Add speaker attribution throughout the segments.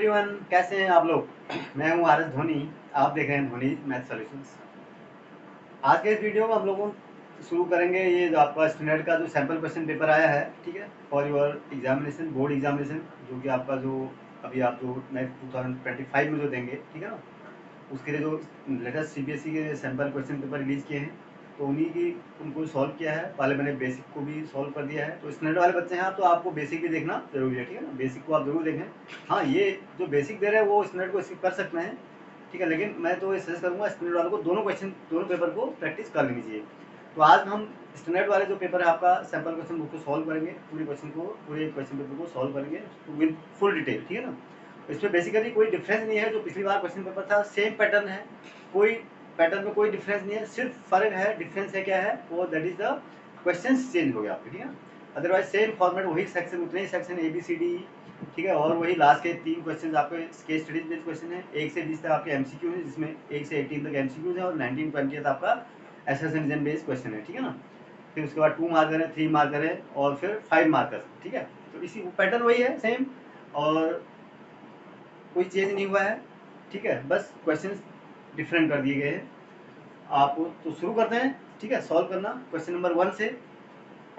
Speaker 1: Everyone, कैसे हैं आप लोग। मैं हूं आर एस धोनी। आप देख रहे हैं धोनी मैथ सॉल्यूशंस। आज के इस वीडियो में हम लोग शुरू करेंगे ये जो आपका स्टैंडर्ड का जो सैम्पल क्वेश्चन पेपर आया है, ठीक है, for your examination, board examination, जो कि आपका जो अभी आप जो नेक्स्ट 2025 में जो देंगे, ठीक है ना, उसके लिए जो लेटेस्ट सीबीएसई के सैम्पल क्वेश्चन पेपर रिलीज किए हैं, तो उन्हीं की उनको सॉल्व किया है। पहले मैंने बेसिक को भी सॉल्व कर दिया है। तो स्टैंडर्ड वाले बच्चे हैं आप, तो आपको बेसिक भी देखना जरूरी है, ठीक है ना। बेसिक को आप जरूर देखें। हाँ, ये जो बेसिक दे रहे हैं वो स्टैंडर्ड को स्किप कर सकते हैं, ठीक है, लेकिन मैं तो ये सजेस्ट करूँगा स्टैंडर्ड वालों को दोनों पेपर को प्रैक्टिस कर लेनी चाहिए। तो आज हम स्टैंडर्ड वाले जो पेपर है आपका सैम्पल क्वेश्चन बुक को सॉल्व करेंगे, पूरे क्वेश्चन पेपर को सॉल्व करेंगे विद फुल डिटेल, ठीक है ना। इसमें बेसिकली कोई डिफरेंस नहीं है। जो पिछली बार क्वेश्चन पेपर था सेम पैटर्न है, कोई पैटर्न में कोई डिफरेंस नहीं है। सिर्फ फर्क है, डिफरेंस है क्या है वो, that is the question change हो गया आपके, ठीक है। अदरवाइज सेम फॉर्मेट, वही सेक्शन, उतने ही section A B C D, ठीक है। और वही लास्ट के 3 क्वेश्चन आपके केस स्टडीज बेस्ड क्वेश्चन है। 1 से 20 तक आपके एमसीक्यू है, जिसमें 1 से 18 तक एमसीक्यूज है, और 19-20 आपका एसेशन बेस्ड क्वेश्चन है, ठीक है ना। फिर उसके बाद 2 मार्कर है, 3 मार्कर है, और फिर 5 मार्कर, ठीक है। तो इसी पैटर्न वही है सेम, और कोई चेंज नहीं हुआ है, ठीक है। बस क्वेश्चन डिफरेंट कर दिए गए हैं। आप तो शुरू करते हैं, ठीक है, सॉल्व करना क्वेश्चन नंबर 1 से।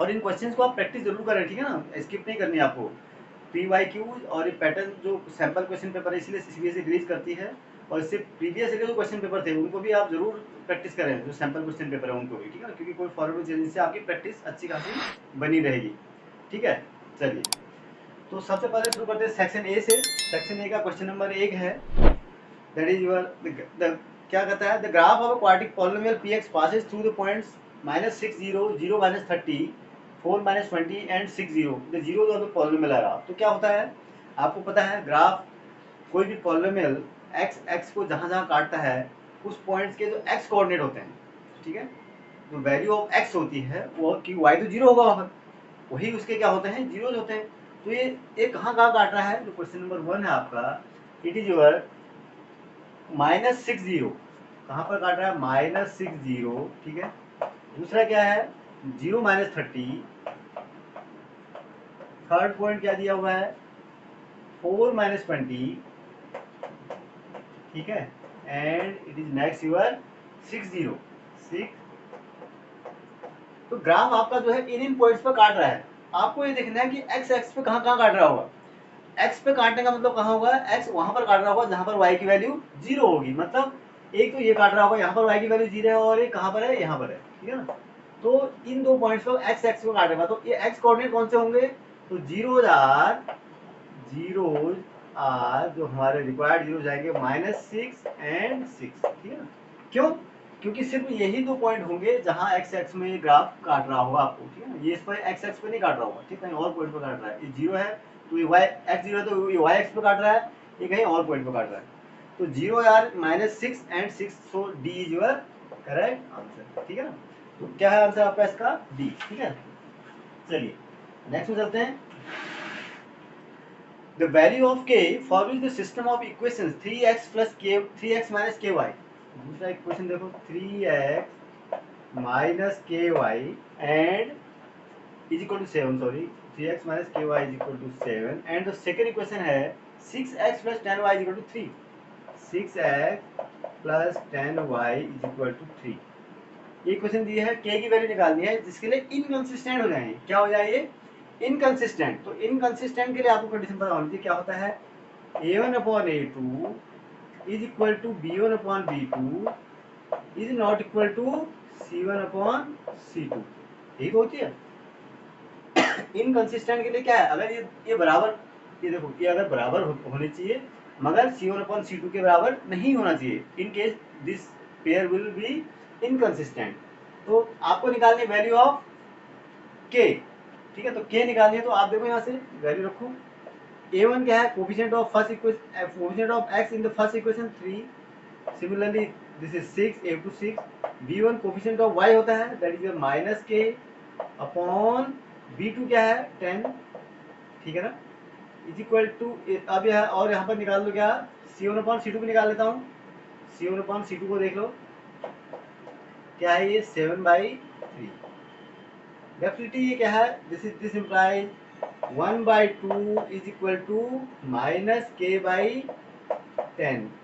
Speaker 1: और इन क्वेश्चंस को आप प्रैक्टिस जरूर करें, ठीक है ना, स्किप नहीं करनी आपको। PYQ और ये पैटर्न जो सैम्पल क्वेश्चन पेपर है, इसलिए सीबीएसई रिलीज करती है। और इससे प्रीवियस के जो क्वेश्चन पेपर थे उनको भी आप जरूर प्रैक्टिस करें, जो सैम्पल क्वेश्चन पेपर है उनको भी, ठीक है, क्योंकि कोई फॉरवर्ड चेंज से आपकी प्रैक्टिस अच्छी खासी बनी रहेगी, ठीक है। चलिए, तो सबसे पहले शुरू करते हैं सेक्शन ए से। सेक्शन ए का क्वेश्चन नंबर 1 है, दैट इज योर क्या कहता है, the graph of a quadratic polynomial px passes through the points -6 0 0 -30 4 -20 and 6 0। The zero जो पॉलिनोमियल आ रहा, तो क्या होता है आपको पता है, ग्राफ कोई भी पॉलिनोमियल x को जहां जहां काटता है उस पॉइंट्स के जो x कोऑर्डिनेट होते हैं, ठीक है, जो वैल्यू ऑफ x होती है वो कि y तो जीरो होगा वहां पर, वही उसके क्या होते हैं, जीरोज होते हैं। तो ये कहाँ कहाँ काट रहा है, जो क्वेश्चन नंबर 1 है आपका, इट इज योर -6 0। कहाँ पर काट रहा है, -6 0, ठीक है। दूसरा क्या है, 0 -30। थर्ड पॉइंट क्या दिया हुआ है, 4 -20, ठीक है। And it is next your 6 0 6। तो ग्राफ आपका जो है इन पॉइंट्स पर काट रहा है। आपको ये देखना है कि एक्स पे कहाँ कहाँ काट रहा होगा। एक्स पे काटने का मतलब कहाँ होगा, एक्स वहां पर काट रहा होगा जहां पर वाई की वैल्यू 0 होगी। मतलब एक तो ये काट रहा होगा यहाँ पर वाई की वैल्यू 0 है, और एक कहाँ पर है, यहाँ पर है, ठीक है ना। तो इन दो पॉइंट्स पर एक्स पे काटेगा, तो ये एक्स कोऑर्डिनेट कौन से होंगे, तो जीरोज आर जो हमारे रिक्वायर्ड जीरो जाएंगे -6 एंड 6, ठीक है ना। क्यों, क्योंकि सिर्फ यही दो पॉइंट होंगे जहां एक्स में ग्राफ काट रहा होगा आपको, ठीक है ना। ये इस पर एक्स पे नहीं काट रहा होगा, ठीक है, और पॉइंट पर काट रहा है। ये जीरो है तो ये वाई एक्स जीरो है, तो ये वाई एक्स पे काट रहा है, ये कहीं और पॉइंट पे काट रहा है। तो जीरो यार -6 and 6, so D is your correct answer, ठीक है ना। तो क्या है आंसर आपका इसका, डी, ठीक है। चलिए नेक्स्ट में चलते हैं। The value of k follows the system of equations 3x plus k 3x minus ky। दूसरा इक्वेशन देखो, 3x minus ky and is equal to 7, sorry 3x minus ky is equal to 7, and the second equation है 6x plus 10y is equal to 3। 6x plus 10y is equal to 3। ये question दिया है, k की value निकालनी है जिसके लिए inconsistent हो जाए। क्या हो जाए ये, इनकंसिस्टेंट। तो इनकंसिस्टेंट के लिए आपको कंडीशन पता होनी चाहिए। क्या होता है, a1/a2 is equal to b1/b2 is not equal to c1/c2। यही तो होती है। इनकंसिस्टेंट के लिए क्या है, अगर ये बराबर, ये देखो ये अगर बराबर होने चाहिए मगर c1/c2 के बराबर नहीं होना चाहिए, in case this pair will be inconsistent. तो आपको निकालनी वैल्यू ऑफ k, ठीक है। तो k निकालनी है, तो आप देखो यहाँ से वैल्यू रखो। a1 क्या है, coefficient of first equation, coefficient of x in the first equation 3। Similarly this is 6, a2 6। b1 coefficient of y होता है, that is -k upon b2 क्या है 10, ठीक है ना, इज इक्वल टू, अब यह और यहाँ पर निकाल लो क्या, c1/c2 को निकाल लेता हूँ। c1/c2 को देख लो क्या है, ये 7/3। डेफिनेटली ये क्या है, this implies 1/2 is equal to -k/10।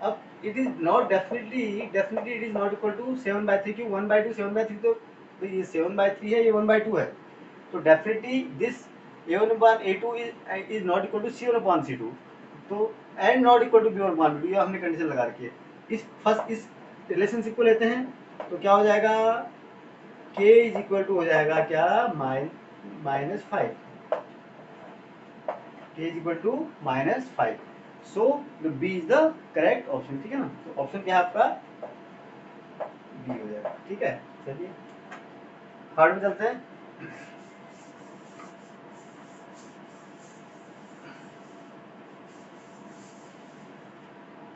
Speaker 1: अब it is not definitely it is not equal to 7/3 की 1/2 7/3 तो ये 7/3 है, ये 1/2 है, तो definitely this a1/a2 is not equal to c1/c2, तो and not equal to b1/b2, ये हमने कंडीशन लगा रखी है। इस रिलेशनशिप को लेते हैं तो क्या हो जाएगा, k इज इक्वल टू हो जाएगा क्या, -5, k is equal to -5। So the B is the correct option, ठीक है ना। तो ऑप्शन क्या है आपका, बी हो जाएगा, ठीक है। चलिए थर्ड में चलते हैं।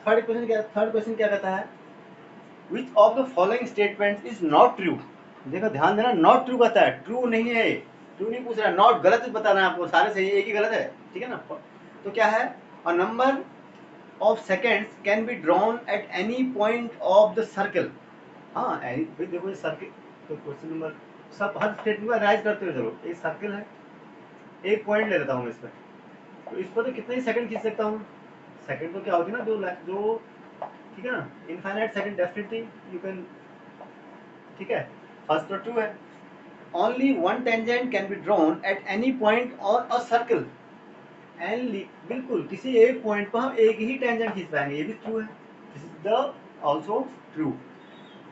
Speaker 1: थर्ड क्वेश्चन क्या कहता है, which of the following statement is not true. देखो ध्यान देना, नॉट ट्रू कहता है, ट्रू नहीं है, ट्रू नहीं पूछ रहा, नॉट गलत बताना है आपको, सारे सही, एक ही गलत है, ठीक है ना। तो क्या है, a number of seconds can be drawn at any point of the circle. हाँ एनी, देखो ये सर्कल, तो क्वेश्चन नंबर सब हर स्टेटमेंट को राइज करते हुए चलो, एक सर्कल है, एक पॉइंट ले लेता हूँ इस पर, तो इस पर तो कितने ही सेकंड खींच सकता हूँ, सेकंड तो क्या होती है ना, जो ठीक है ना, infinite second definitely you can, ठीक है। फर्स्ट तो ट्रू है, only one tangent can be drawn at any point on a circle, and बिल्कुल किसी एक पॉइंट पर हम एक ही टेंजेंट खींच पाएंगे, ये भी ट्रू है, this is the also true.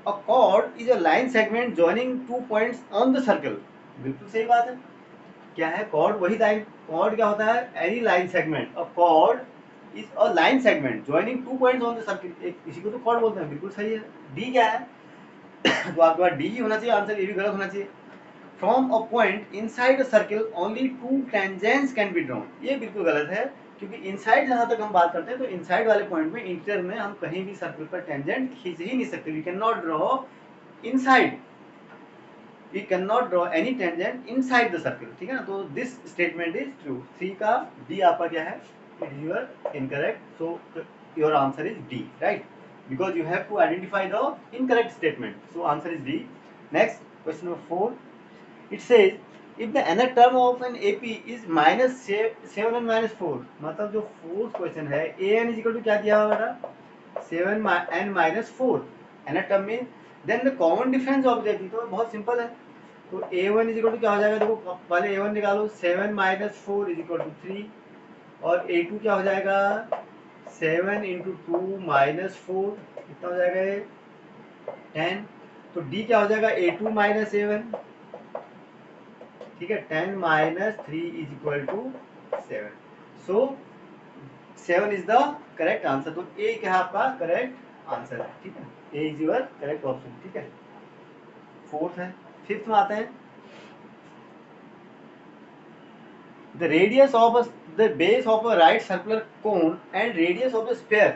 Speaker 1: A cord is a line segment joining 2 points on the circle, बिल्कुल सही बात है। क्या है कॉर्ड, वही लाइन, कॉर्ड क्या होता है, any line segment, a cord is a line segment joining 2 points on the circle, एक इसी को तो कॉर्ड बोलते हैं, बिल्कुल सही है। डी क्या है तो आपके पास डी ही होना चाहिए आंसर, ये भी गलत होना चाहिए। From a point inside a circle only 2 tangents can be drawn, ये बिल्कुल गलत है, क्योंकि इनसाइड जहां तक हम बात करते हैं तो इनसाइड वाले पॉइंट में, इंटीरियर में हम कहीं भी सर्कल पर टेंजेंट खींच ही नहीं सकते, we can not draw inside, we cannot draw any tangent inside the circle, ठीक है ना। तो this statement is true, C का D आपका क्या है, it is your incorrect, so your answer is D, right, because you have to identify the incorrect statement, so answer is D। next question number 4, it says if the nth term of an AP is -7 and -4, मतलब जो fourth question है, an is equal to क्या दिया हुआ बेटा, 7 and -4, nth term में, then the common difference of देती, तो बहुत सिंपल है, तो a1 इज इक्वल टू क्या हो जाएगा, देखो पहले a1 निकालो, 7 - 4 इज इक्वल टू 3, और a2 क्या हो जाएगा, 7 × 2 - 4 कितना हो जाएगा ये, 10, तो d क्या हो जाएगा, a2 - a1, ठीक है, 10 - 3 is equal to 7, so 7 is the correct answer, तो ए क्या आपका करेक्ट आंसर है, ठीक है, A is your correct option, ठीक है। फोर्थ है, फिफ्थ में आते हैं, the radius of the base of a right circular cone and radius of the sphere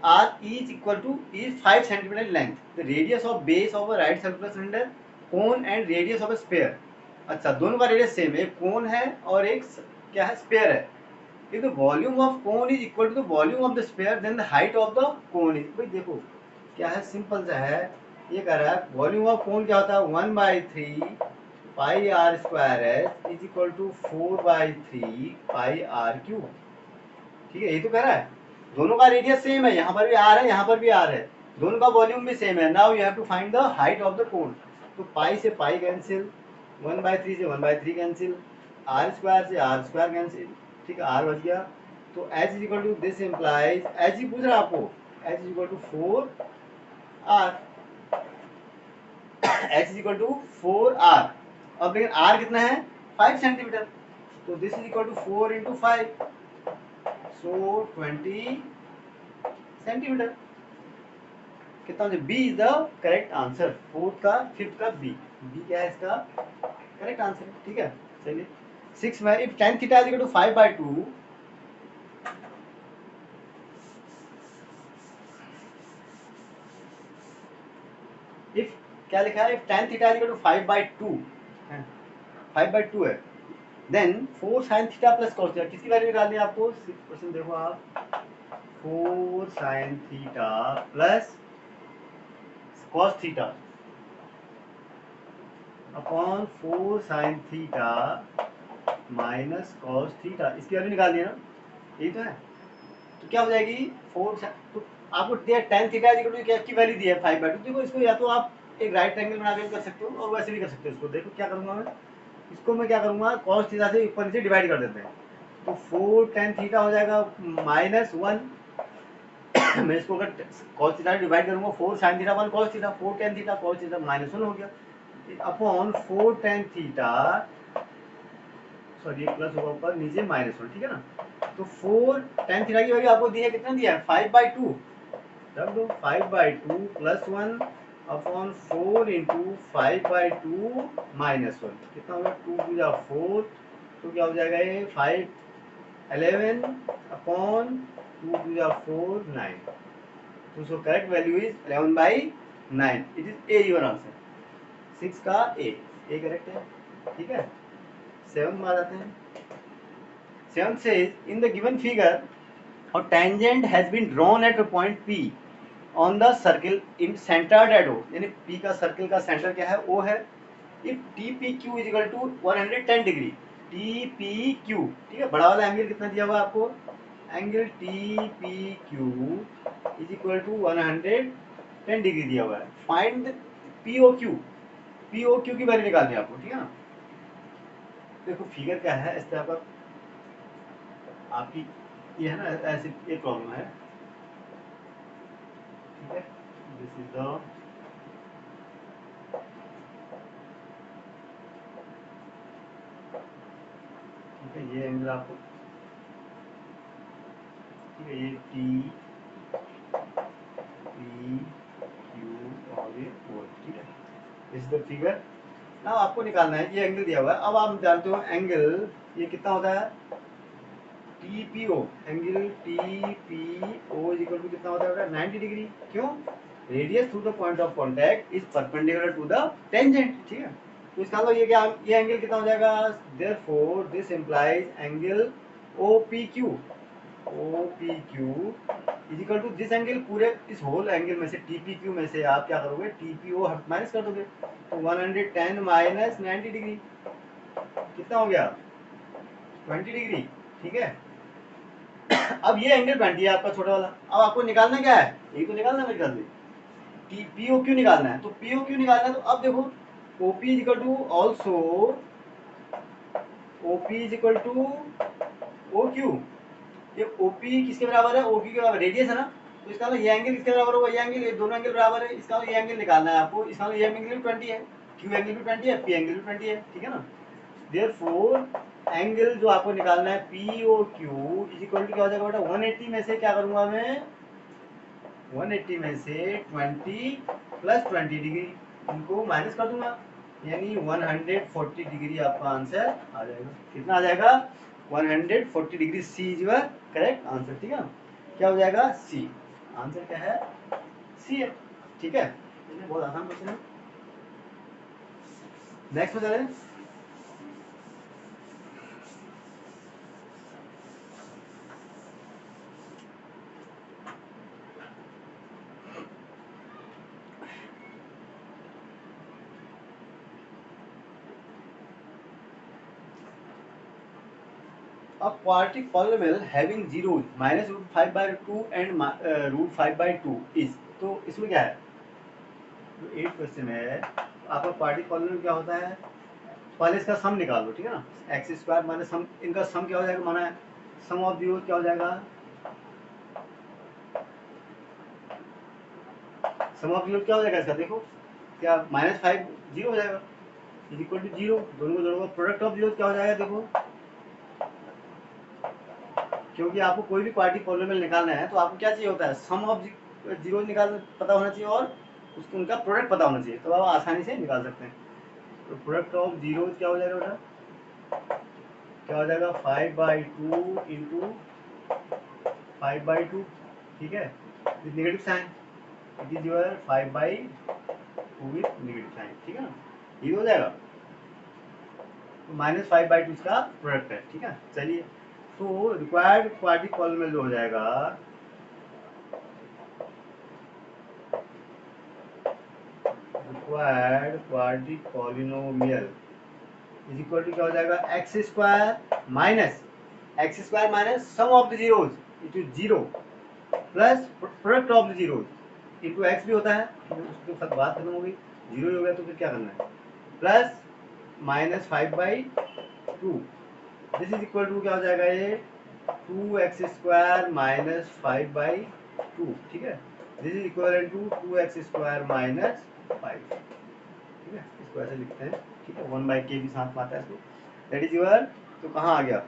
Speaker 1: are each equal to is 5 centimeter in length, the radius of base of a right circular cylinder cone and radius of a sphere, अच्छा दोनों का radius same है, एक कोन है और एक क्या है, स्पेयर है। if the volume of cone is equal to the volume of the sphere then the height of the cone is, भाई देखो क्या है, सिंपल सा है, ये कह रहा है वॉल्यूम ऑफ कोन क्या होता है, 1/3 pi r square h is equal to 4/3 pi r cube, ठीक है, यही तो कह रहा है, दोनों का रेडियस सेम है, यहाँ पर भी आर है, यहाँ पर भी आर है, दोनों का वॉल्यूम भी सेम है, now you have to find the height of the cone, तो पाई से पाई कैंसिल, 1/3 से 1/3 कैंसिल, आर स्क्वायर से आर स्क्वायर कैंसिल, ठीक है, आर बच गया, तो h is equal to this implies, h ही पूछ रहा है आपको, h is equal to 4 r, h is equal to 4 r, अब लेकिन आर कितना है, 5 सेंटीमीटर, तो this is equal to 4 × 5, so 20 centimetre, कितना हो, B is the correct answer, fourth का फिफ्थ का बी, बी क्या है इसका करेक्ट आंसर, ठीक है। चलिए सिक्स में, if tan theta is equal to 5/2, if क्या लिखा है, if tan theta is equal to 5/2, 5/2 है, then 4 sin theta plus cos theta, किसकी वैल्यू निकालनी है आपको, क्वेश्चन देखो आप, 4 sin theta plus cos theta upon 4 sin theta minus cos theta, इसकी वैल्यू निकाल दिया ना, यही तो है। तो क्या हो जाएगी 4, तो आपको दिया tan थीटा क्या की वैल्यू दी है 5/2। देखो इसको या तो आप एक राइट एंगल बना के कर सकते हो और वैसे भी कर सकते हो। इसको देखो क्या करूंगा मैं, इसको मैं क्या करूंगा कॉस थीटा से ऊपर नीचे डिवाइड कर देते हैं, तो 4 tan थीटा हो जाएगा -1। मैं इसको अगर कॉस थीटा डिवाइड करूंगा 4 sin theta 1 cos theta, 4 tan theta cos theta -1 हो गया upon 4 tan theta, sorry plus होगा ऊपर नीचे -1, ठीक है ना। तो 4 tan थीटा की वैल्यू आपको दी है, कितना दिया है 5/2, रख दो 5/2 +1 अपॉन 4 इंटू 5/2 -1, कितना होगा 2 टू जा 4, तो क्या हो जाएगा ये 5 11 अपॉन 2 टू जा 4 9, तो so correct value is 11/9, it is a your answer. 6 का ए करेक्ट है, ठीक है। 7 में आ जाते हैं। 7 says in the given figure a tangent has been drawn at a point P on the circle in centered at O, यानी P का circle का सेंटर क्या है O है। if TPQ is equal to 110 degree, TPQ ठीक है, बड़ा वाला एंगल कितना दिया हुआ है आपको, angle TPQ is equal to 110 degree दिया हुआ है। फाइंड POQ, POQ की वैल्यू निकालनी है आपको, ठीक है ना। देखो फिगर क्या है, इस तरह पर आपकी ये है ना, ऐसे ये प्रॉब्लम है, ठीक है। दिस इज द ठीक है, ये एंगल आपको, ठीक है, ये टी पी क्यू और ये ओ, ठीक है, इस द फिगर। ना आपको निकालना है, ये एंगल दिया हुआ है। अब आप जानते हो एंगल ये कितना होता है, TPO, angle TPO is equal to कितना होता है 90 डिग्री। क्यों, radius through the point of contact is perpendicular to the tangent, ठीक है। तो इसका मतलब ये क्या, ये एंगल कितना हो जाएगा, therefore this implies angle OPQ, OPQ is equal to this angle, पूरे इस होल एंगल में से TPQ में से आप क्या करोगे, TPO माइनस कर दोगे, तो 110 माइनस 90 डिग्री कितना हो गया 20 डिग्री, ठीक है। अब ये एंगल 20 है आपका छोटा वाला। अब आपको निकालना क्या है, यही तो निकालना है मेरे ख्याल से, POQ निकालना है। तो POQ निकालना है, तो अब देखो OP is equal to also OP is equal to OQ, ये OP किसके बराबर है, OQ के बराबर, रेडियस है ना। तो इसका मतलब ये एंगल किसके बराबर होगा, ये एंगल, ये दोनों एंगल बराबर है। इसका मतलब ये एंगल निकालना है आपको, इसका मतलब ये एंगल भी 20 है, Q एंगल भी 20 है, P एंगल भी 20 है, ठीक है ना। देयरफॉर एंगल जो आपको निकालना है POQ इज इक्वल टू क्या हो जाएगा बेटा, 180 में से क्या करूंगा मैं, 180 में से 20 प्लस 20 डिग्री इनको माइनस कर दूंगा, यानी 140 डिग्री आपका आंसर आ जाएगा। कितना आ जाएगा 140 degree, C is your correct answer, ठीक है। क्या हो जाएगा सी, आंसर क्या है सी है, ठीक है। बहुत आसान क्वेश्चन है। नेक्स्ट में चलें। A quadratic polynomial having zeros -√5/2 and √5/2 is, तो इसमें क्या है, जो 8 क्वेश्चन है, आपका क्वाड्रेटिक पॉलिनोमियल क्या होता है, पहले इसका सम निकाल लो, ठीक है ना। x² माइनस सम, इनका सम क्या हो जाएगा, माना सम ऑफ जीरो क्या हो जाएगा, सम ऑफ जीरो क्या हो जाएगा इसका, देखो क्या -5 जीरो हो जाएगा इज इक्वल टू जीरो, दोनों को जोड़ोगे प्रोडक्ट ऑफ जीरो क्या हो जाएगा, देखो क्योंकि आपको कोई भी क्वाड्रेटिक पॉलिनोमियल निकालना है तो आपको क्या चाहिए होता है, सम ऑफ जीरो निकाल पता होना चाहिए और उसको उनका प्रोडक्ट पता होना चाहिए, तो आप आसानी से निकाल सकते हैं। तो प्रोडक्ट ऑफ जीरो क्या हो जाएगा बेटा, क्या हो जाएगा 5/2 इंटू 5/2, ठीक है, with negative sign, it is your 5/2 with negative sign, ठीक है ना, ये हो जाएगा। तो -5/2 इसका प्रोडक्ट है, ठीक है। चलिए, तो रिक्वायर्ड क्वाड्रेटिक पॉलिनोमियल जो हो जाएगा, required quadratic polynomial is equal to क्या हो जाएगा, x square minus sum of the zeros it is zero plus product of the zeros into x भी होता है, उसके साथ बात खत्म हो गई, जीरो ही हो गया तो फिर क्या करना है, plus minus 5/2 this is equal to क्या हो जाएगा ये 2x² माइनस 5/2, ठीक है, this is equal to 2x² minus 5, ठीक है, इसको ऐसे लिखते हैं, ठीक है, 1/k भी साथ में आता है इसको, दैट इज योर, तो कहाँ आ गया,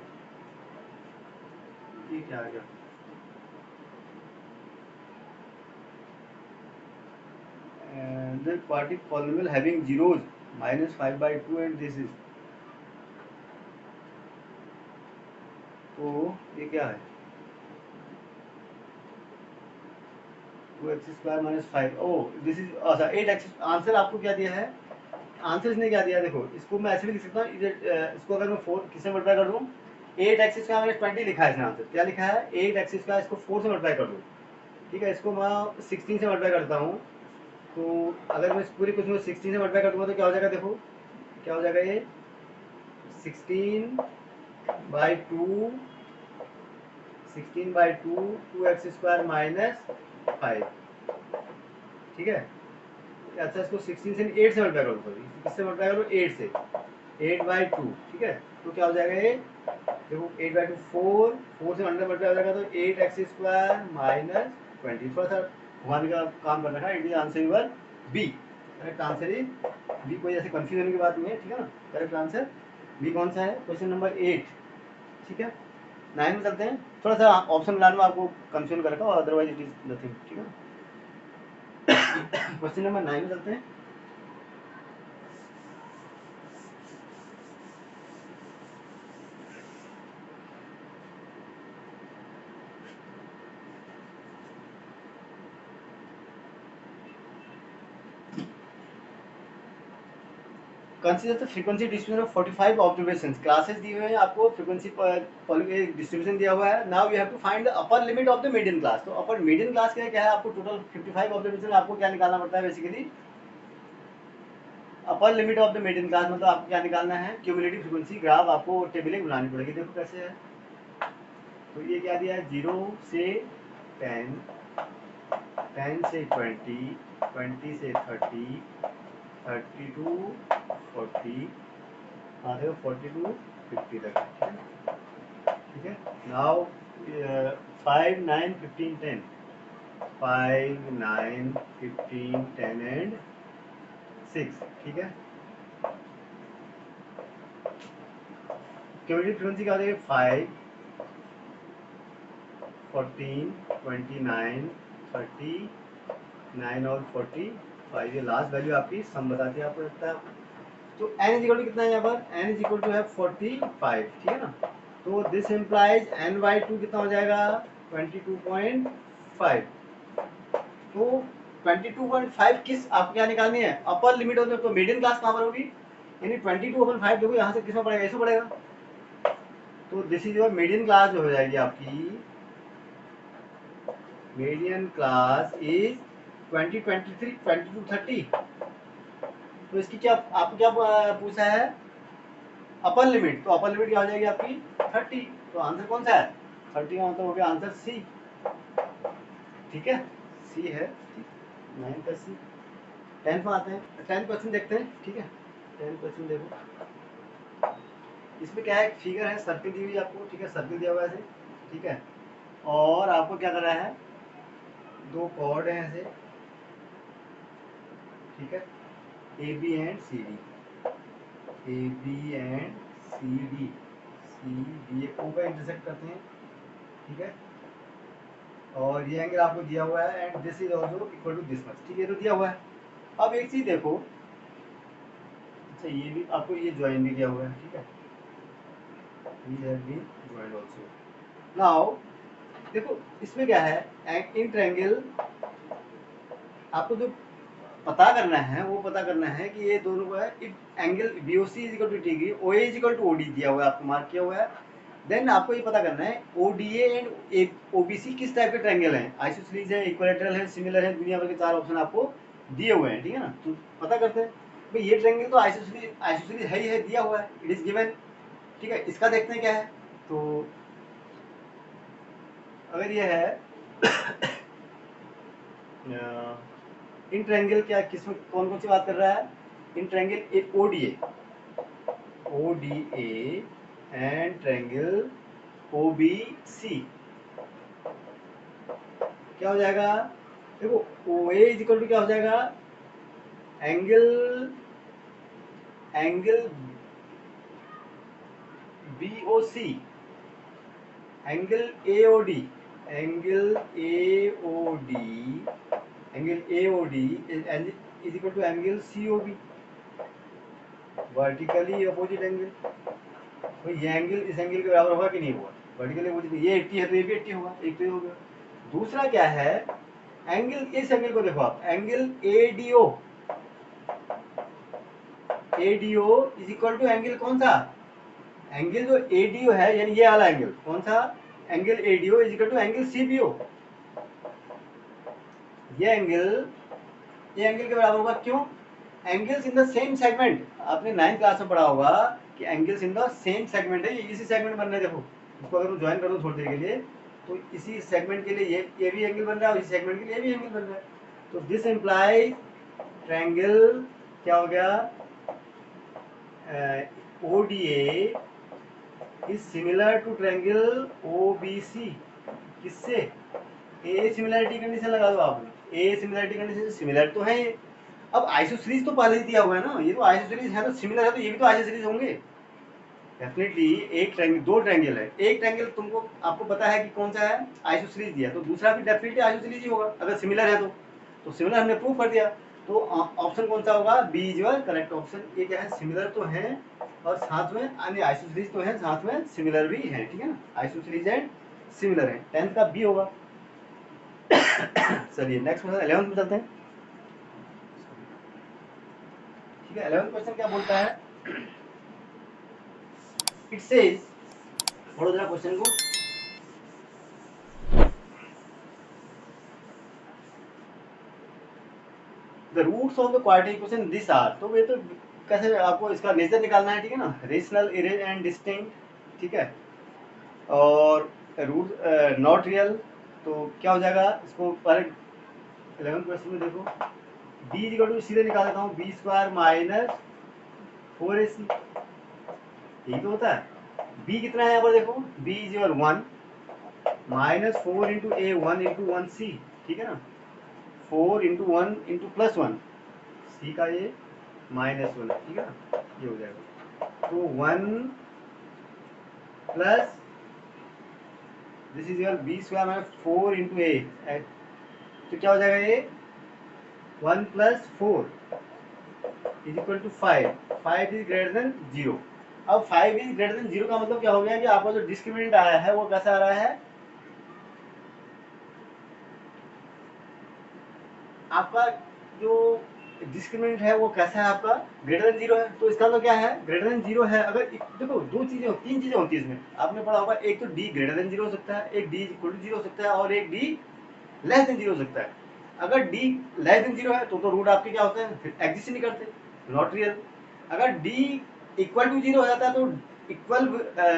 Speaker 1: ये क्या आ गया, the quadratic polynomial having zeros -5/2 and this is, तो ये क्या है 2x² minus 5, O this is अच्छा 8x, आंसर आपको क्या दिया है, आंसर इसने क्या दिया, देखो इसको मैं ऐसे भी लिख सकता हूँ, इसको अगर मैं 4 किससे मल्टीप्लाई कर दूँ, 8x² माइनस 20 लिखा है इसने, आंसर क्या लिखा है 8x², इसको 4 से मल्टीप्लाई कर दूँ, ठीक है, इसको मैं 16 से मल्टीप्लाई करता हूँ, तो अगर मैं इस पूरी क्वेश्चन को 16 से मल्टीप्लाई कर दूँगा तो क्या हो जाएगा, देखो क्या हो जाएगा ये 16/2 2x² माइनस 5, ठीक है, अच्छा इसको 16 से 8 से मल्टीप्लाई करो, सॉरी किससे मल्टीप्लाई करो 8 से, 8/2, ठीक है, तो क्या हो जाएगा ये, देखो 8/2 4 से 100 मल्टीप्लाई हो जाएगा तो 8x² माइनस 20, थोड़ा सा घुमाने का काम कर रखा है, it is answer your B, correct answer is B, कोई ऐसे कंफ्यूज होने की बात नहीं है, ठीक है ना, करेक्ट आंसर बी कौन सा है, क्वेश्चन नंबर 8, ठीक है, 9 में चलते हैं, थोड़ा सा ऑप्शन मिलाने में आपको कंफ्यूजन कर रखा है, अदरवाइज इट इज नथिंग, ठीक है, क्वेश्चन नंबर 9 में चलते हैं, consider the frequency distribution of 45 observations, classes दी हुए हैं आपको, फ्रीक्वेंसी डिस्ट्रीब्यूशन दिया हुआ है, now you have to find the upper limit of the median class, तो अपर मीडियन क्लास क्या है, आपको टोटल 55 ऑब्जर्वेशन में आपको क्या निकालना पड़ता है, basically upper limit of the median class, मतलब आपको क्या निकालना है, क्यूमुलेटिव फ्रीक्वेंसी ग्राफ आपको टेबल बनानी पड़ेगी, देखो कैसे है, तो ये क्या दिया है 0 से 10, 10 से 20, 20 से 30, 30 to 40, हाँ देखो 40 to 50 तक, ठीक है, नाउ 5 9 15 10, 5 9 15 10 एंड 6, ठीक है, क्यूमुलेटिव फ्रीक्वेंसी क्या हो जाएगी 5 14 29 30 9 और 45, ये लास्ट वैल्यू आपकी सम बताती है, आपको लगता है, तो n इज इक्वल टू कितना है यहाँ पर, n इज इक्वल टू है 45, ठीक है ना, तो दिस इम्प्लाइज n/2 कितना हो जाएगा 22.5, तो 22.5 किस आपको क्या निकालनी है, अपर लिमिट होती है, तो मीडियन क्लास कहाँ पर होगी, यानी 22/5, देखो यहाँ से किसमें पड़ेगा, ऐसे पड़ेगा, तो this is your median class जो हो जाएगी आपकी, मीडियन क्लास इज 20 23 22 30, तो इसकी क्या आपको क्या पूछा है, अपर लिमिट, तो अपर लिमिट क्या हो जाएगी आपकी 30, तो आंसर कौन सा है 30 का मतलब हो गया आंसर सी, ठीक है, सी है, 9 का सी। 10 में आते हैं, 10 क्वेश्चन देखते हैं, ठीक है, 10 क्वेश्चन देखो, इसमें क्या है, फिगर है, सर्किल दी हुई आपको, ठीक है, सर्किल दिया हुआ है ऐसे, ठीक है, और आपको क्या कर रहा है, दो कॉर्ड हैं ऐसे, ठीक है, A B and C D, A B and C D, C D O का इंटरसेक्ट करते हैं, ठीक है, और ये एंगल आपको दिया हुआ है and this is also equal to this much, ठीक है, तो दिया हुआ है, अब एक चीज देखो, अच्छा ये भी आपको ये ज्वाइन भी किया हुआ है, ठीक है, ज्वाइन ऑल्सो, नाउ देखो इसमें क्या है, इन ट्रायंगल आपको जो पता करना है वो पता करना है कि ये दोनों का है, angle B O C is equal to T की, O A is equal to O D दिया हुआ है, आपको मार्क किया हुआ है, देन आपको ये पता करना है O D A and O B C किस टाइप के ट्रायंगल हैं, आइसोसेलेस है, इक्विलैटरल है, सिमिलर है, दुनिया भर के 4 ऑप्शन आपको दिए हुए हैं, ठीक है ना, तो पता करते हैं, भाई ये ट्रायंगल तो आइसोसेलेस है ही है, दिया हुआ है, इट इज गिवन। ठीक है, इसका देखते हैं क्या है। तो अगर ये है इन ट्रायंगल, क्या किसमें कौन कौन सी बात कर रहा है, in triangle ODA and triangle OBC, क्या हो जाएगा, देखो OA इज इक्वल टू क्या हो जाएगा, angle angle BOC, angle AOD, angle AOD angle AOD is equal to angle COB, vertically opposite angle. तो ये एंगल इस एंगल के बराबर होगा कि नहीं होगा, वर्टिकली अपोजिट, ये 80 है तो ये भी 80 होगा, एक तो ये हो गया। दूसरा क्या है, एंगल, इस एंगल को देखो आप, angle ADO is equal to angle कौन सा, एंगल जो ADO है, यानी ये वाला एंगल कौन सा, angle ADO is equal to angle CBO। ये एंगल के बराबर होगा, क्यों, angles in the same segment, आपने 9th क्लास में पढ़ा होगा कि angles in the same segment है, ये इसी सेगमेंट बनने, देखो इसको अगर मैं ज्वाइन करूँ थोड़ी देर के लिए, तो इसी सेगमेंट के लिए ये भी एंगल बन रहा है और इसी सेगमेंट के लिए ये भी एंगल बन रहा है। तो दिस इम्प्लाइज ट्रायंगल क्या हो गया, ODA is similar to triangle OBC, किससे, ए सिमिलरिटी कंडीशन लगा दो आपने, ए सिमिलरिटी कंडीशन सिमिलर तो है ये। अब आइसोसेलेस तो पहले ही दिया हुआ है ना, ये तो आइसोसेलेस है, तो सिमिलर है, तो ये भी तो आइसोसेलेस होंगे डेफिनेटली। एक ट्रायंगल, दो ट्रायंगल है, एक ट्रायंगल तुमको आपको पता है कि कौन सा है, आइसोसेलेस दिया, तो दूसरा भी डेफिनेटली आइसोसेलेस ही होगा अगर सिमिलर है तो सिमिलर हमने प्रूव कर दिया। तो ऑप्शन कौन सा होगा, B is your correct option. ये क्या है, सिमिलर तो है और साथ में अन्य आइसोसेलेस तो है, साथ में सिमिलर भी है, ठीक है ना, आइसोसेलेस एंड सिमिलर है, 10th का बी होगा। चलिए नेक्स्ट क्वेश्चन 11th में चलते हैं। ठीक है, 11th क्वेश्चन क्या बोलता है, इट सेज, पढ़ो जरा क्वेश्चन को, the roots of the quadratic equation this are, तो ये तो कैसे आपको इसका नेचर निकालना है, ठीक है ना, रेशनल, इरेज एंड डिस्टिंक्ट, ठीक है, और रूट नॉट रियल, तो क्या हो जाएगा, इसको पहले 11th क्वेश्चन में देखो, b इक्वल टू, सीधे निकाल देता हूँ, B² माइनस 4AC, यही तो होता है। b कितना है यहाँ पर देखो, b is your 1 minus 4 into A 1 into 1C, ठीक है ना, 4 इंटू 1 इंटू प्लस 1, C का ये माइनस 1, ठीक है ना, ये हो जाएगा, तो 1 plus this is your B² minus 4 into A, तो क्या हो जाएगा ये 1 plus 4 is equal to 5, 5 is greater than 0। अब 5 इज ग्रेटर देन 0 का मतलब क्या हो गया कि आपका जो डिस्क्रिमिनेंट आया है वो कैसा आ रहा है, आपका जो डिस्क्रिमिनेंट है वो कैसा है, आपका ग्रेटर देन 0 है, तो इसका मतलब क्या है, ग्रेटर देन 0 है। अगर देखो दो चीजें, तीन चीजें होती है इसमें, आपने पढ़ा होगा, एक तो d ग्रेटर देन 0 हो सकता है, एक d इक्वल टू 0 हो सकता है, और एक d लेस देन 0 हो सकता है। अगर d लेस देन 0 है तो रूट आपके क्या होते हैं, फिर एग्जिस्ट नहीं करते, नॉट रियल। अगर d इक्वल टू 0 हो जाता है तो इक्वल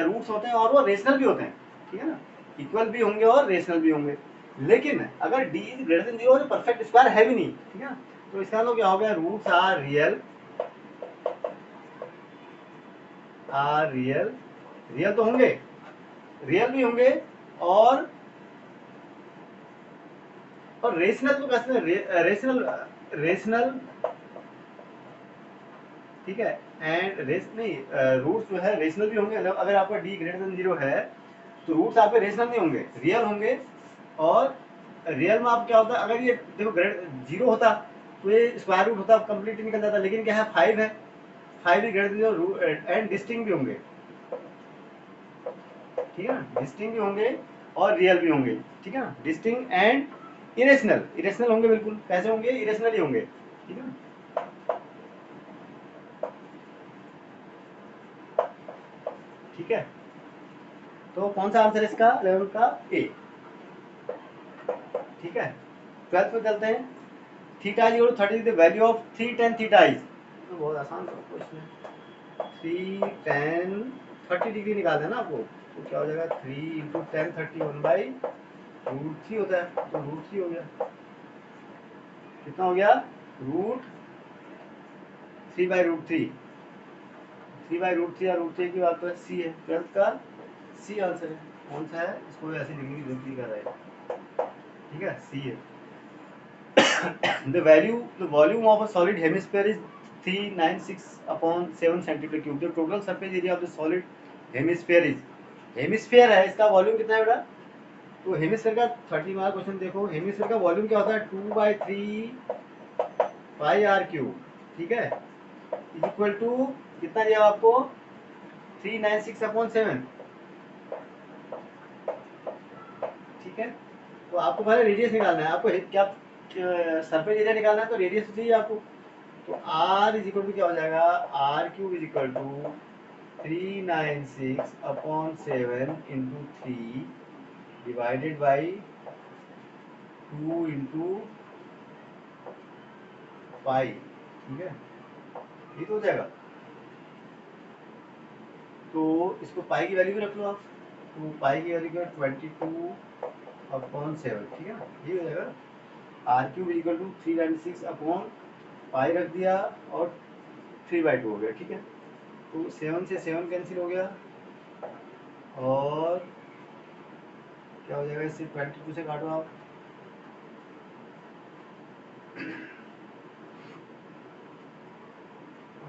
Speaker 1: रूट्स होते हैं और वो रेशनल भी होते हैं, ठीक है ना, इक्वल भी होंगे और रेशनल भी होंगे। लेकिन अगर d इज ग्रेटर देन 0 तो परफेक्ट स्क्वायर है भी नहीं, ठीक है, तो इसका मतलब क्या हो गया, रूट्स आर रियल, रियल तो होंगे, रियल भी होंगे, और रेशनल तो कैसे, रेशनल, ठीक है, एंड रेस नहीं, रूट्स जो है रेशनल भी होंगे। अगर आपका d ग्रेटर देन 0 है तो रूट्स आपके रेशनल नहीं होंगे, रियल होंगे। और रियल में आप क्या होता है, अगर ये देखो 0 होता तो ये स्क्वायर रूट होता, कंप्लीट निकल जाता, लेकिन क्या है 5 है, 5 भी ग्रेटर देन एंड डिस्टिंक्ट भी होंगे, ठीक है ना, डिस्टिंक्ट भी होंगे और रियल भी होंगे, ठीक है ना, डिस्टिंक्ट एंड इरेशनल होंगे, बिल्कुल कैसे होंगे, इरेशनल ही होंगे, ठीक है ना। ठीक है, तो कौन सा आंसर इसका 11 का ए, ठीक है। 12th में चलते हैं, theta is equal to 30, the value of 3 tan theta is, तो बहुत आसान क्वेश्चन है। 3 10 30 डिग्री निकालना है ना आपको, तो क्या हो जाएगा 3 इंटू 10 30 1/√3 होता है, तो √3 हो गया। कितना हो गया? √3/√3। 3/√3 या √3 की बात तो सी है, 12th का सी आंसर है। कौन सा है? इसको ऐसे लिखने की जरूरत नहीं कर रहा है, ठीक है, सी है। the volume of a solid hemisphere is 396/7 centimeter cube. The total surface area of the solid hemisphere is, hemisphere है, इसका वॉल्यूम कितना है बेटा? तो हेमिस्फीयर का 30 मार्क क्वेश्चन देखो, हेमिस्फीयर का वॉल्यूम क्या होता है? 2/3 पाई आर क्यूब, ठीक है, इज इक्वल टू कितना दिया आपको? 396/7, ठीक है। तो आपको पहले रेडियस निकालना है, आपको क्या सरफेस एरिया निकालना है, तो रेडियस तो चाहिए आपको। तो r इज इक्वल टू क्या हो जाएगा? r³ is equal to 396/7 into 3 divided by 2 into pi, ठीक है, ये तो हो जाएगा। तो इसको पाई की वैल्यू भी रख लो आप, तो पाई की वैल्यू क्या? 22/7, ठीक है ना, ये हो जाएगा। r³ इक्वल टू 396/पाई रख दिया और 3/2 हो गया, ठीक है। तो 7 से 7 कैंसिल हो गया, और क्या हो जाएगा? इससे 22 से काटो आप,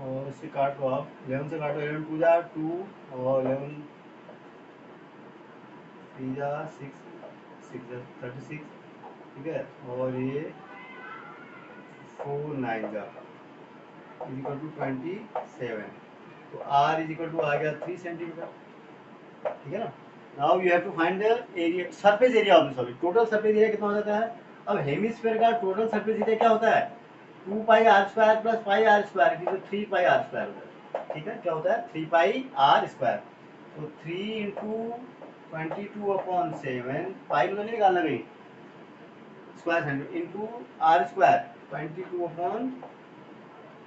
Speaker 1: और इससे काटो आप 11 से काटो, 11 2 जा 2, और 11 3 जा 6 6 जा 36, ठीक है, और ये 4 9 जा इज इक्वल टू 27। तो r इज इक्वल टू आ गया 3 सेंटीमीटर, ठीक है ना। Now you have to find the area, surface area of the solid. Total surface area कितना हो जाता है? अब हेमिस्फीयर का टोटल सरफेस एरिया क्या होता है? 2πr² प्लस πr², 3πr² होता है, ठीक है। क्या होता है? 3πr²। तो 3 इंटू 22/7, पाई में तो नहीं निकालना कहीं, स्क्वायर सेंटीमीटर, इंटू r²,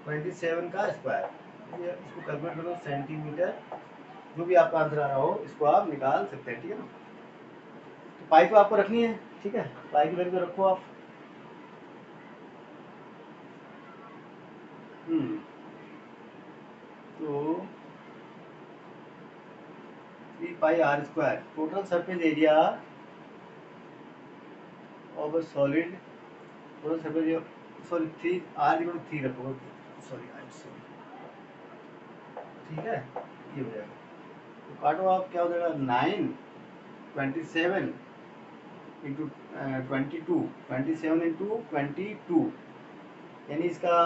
Speaker 1: 22/27 का स्क्वायर, इसको कैलकुलेट करो सेंटीमीटर, जो भी आपका आंसर आ रहा हो इसको आप निकाल सकते हैं, ठीक है ना। तो पाई तो आपको रखनी है, ठीक है, पाई की वैल्यू रखो आप। तो 3πr², total surface area of a solid, total surface area, sorry 3 रखो, सॉरी, ठीक है, ये हो जाएगा। तो काटो आप, क्या हो जाएगा? 9 27 इंटू 22, 27 इंटू 22, यानी इसका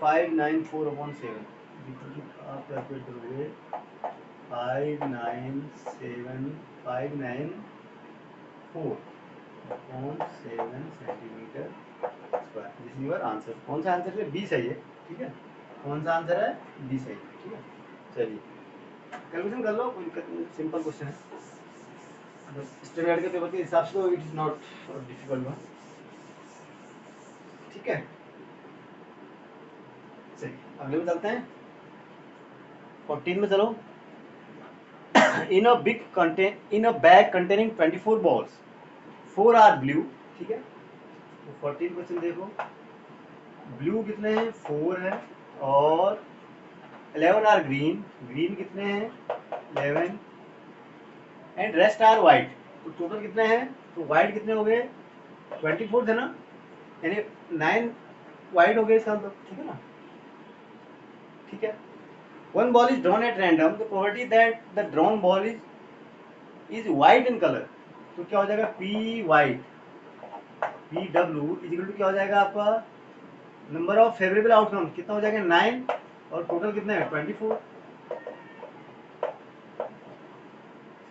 Speaker 1: 594/7, आप कैलकुलेट करोगे 594/7 centimetre square. This is your answer. कौन सा आंसर है? बी सही है, ठीक है। कौन सा आंसर है? बी सही है, ठीक है। चलिए कैलकुलेशन कर लो, कोई दिक्कत नहीं, सिंपल क्वेश्चन है। स्टैंडर्ड के पेपर के हिसाब से तो it is not difficult one, ठीक है। चलिए अगले में चलते हैं, 14 में चलो। In a bag containing 24 balls, 4 are blue, ठीक है। तो 14 क्वेश्चन देखो, ब्लू कितने हैं? 4 है, और 11 आर ग्रीन, ग्रीन कितने हैं? 11, एंड रेस्ट आर वाइट। तो टोटल कितने हैं? तो वाइट कितने हो गए? 24 थे ना, यानी 9 वाइट हो गए इसका मतलब, ठीक है ना, ठीक है। One ball is drawn at random. The probability that the drawn ball is white in color. तो क्या हो जाएगा? P white, PW is equal to क्या हो जाएगा आपका? नंबर ऑफ फेवरेबल आउटकम कितना हो जाएगा? 9, और टोटल कितना है? 24,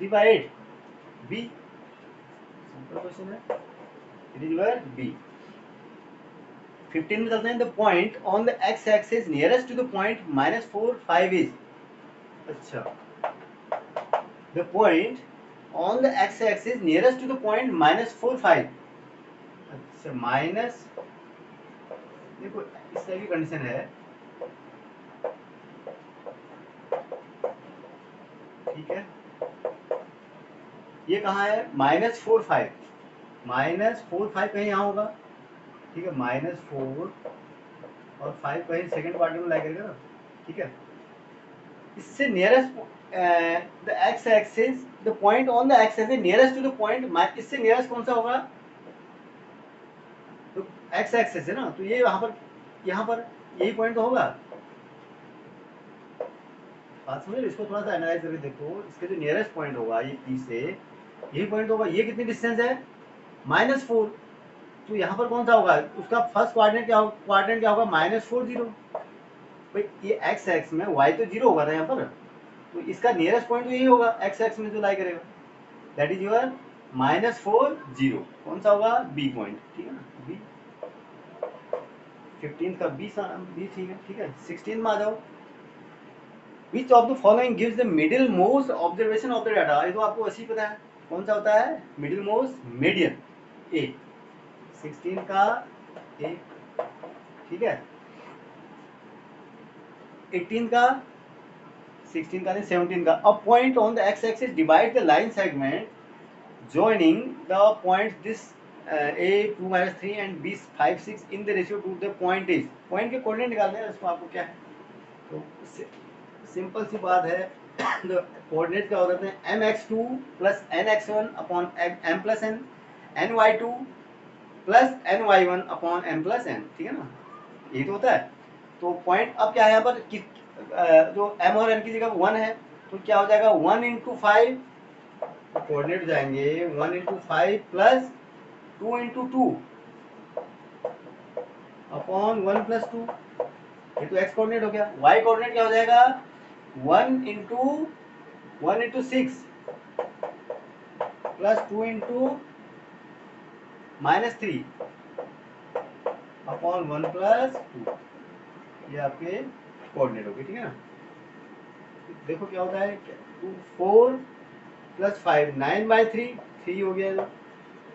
Speaker 1: 3/8, B। सिंपल क्वेश्चन है, इट इज योर B। 15 में चलते हैं। The point on the x axis nearest to the point -4 5 is, अच्छा, the point on the x-axis nearest to the point -4 5, अच्छा, माइनस, देखो इस तरह की कंडीशन है, ठीक है। ये कहाँ है, -4 5, -4 5 कहीं यहाँ होगा, ठीक है। -4 और 5 कहीं सेकंड क्वाड्रेंट में लाई करेगा ना, ठीक है। इससे nearest the x axis, the point on the x axis nearest to the point, इससे नियरेस्ट कौन सा होगा, तो एक्स एक्सिस है ना, तो ये यहाँ पर यही पॉइंट तो होगा। बात समझ, इसको थोड़ा सा एनालाइज करके देखो, इसके जो नियरेस्ट पॉइंट होगा ये पी से यही पॉइंट होगा। ये कितनी डिस्टेंस है, -4, तो यहाँ पर कौन सा होगा, उसका फर्स्ट क्वाड्रेंट क्या होगा, -4 0। भाई ये एक्स एक्स में वाई तो 0 होगा ना यहाँ पर, तो इसका नियरेस्ट पॉइंट तो यही होगा एक्स एक्स में जो लाई करेगा, दैट इज योर -4 0। कौन सा होगा, बी पॉइंट, ठीक है ना, बी। 15 का बी ठीक है, ठीक है। 16 में आ जाओ, which of the following gives the middle most observation of the data, ये तो आपको ऐसे ही पता है कौन सा होता है, मिडिल मोस्ट मीडियन, ए। 16 का ए, ठीक है। 18 का, 16 का नहीं 17 का, a point on the x axis divide the line segment joining the points this a 2 -3 and b 5 6 in the ratio to the point is, point के कोऑर्डिनेट निकालने हैं, इसको आपको क्या है, तो सिंपल सी बात है। तो कोऑर्डिनेट क्या होते हैं, mx2 plus nx1 upon m plus n, ny2 plus ny1 upon m plus n, ठीक है ना, यही तो होता है। तो पॉइंट अब क्या है यहाँ पर, जो m और n की जगह 1 है, तो क्या हो जाएगा 1 × 5, कोऑर्डिनेट जाएंगे 1 × 5 प्लस 2 × 2 अपॉन 1 + 2, ये तो एक्स कोऑर्डिनेट हो गया। वाई कोऑर्डिनेट क्या हो जाएगा, 1 × 6 प्लस 2 × -3 अपॉन 1 + 2, ये आपके कोऑर्डिनेट हो गए, ठीक है ना। देखो क्या होता है, 4 + 5 9/3, 3 हो गया,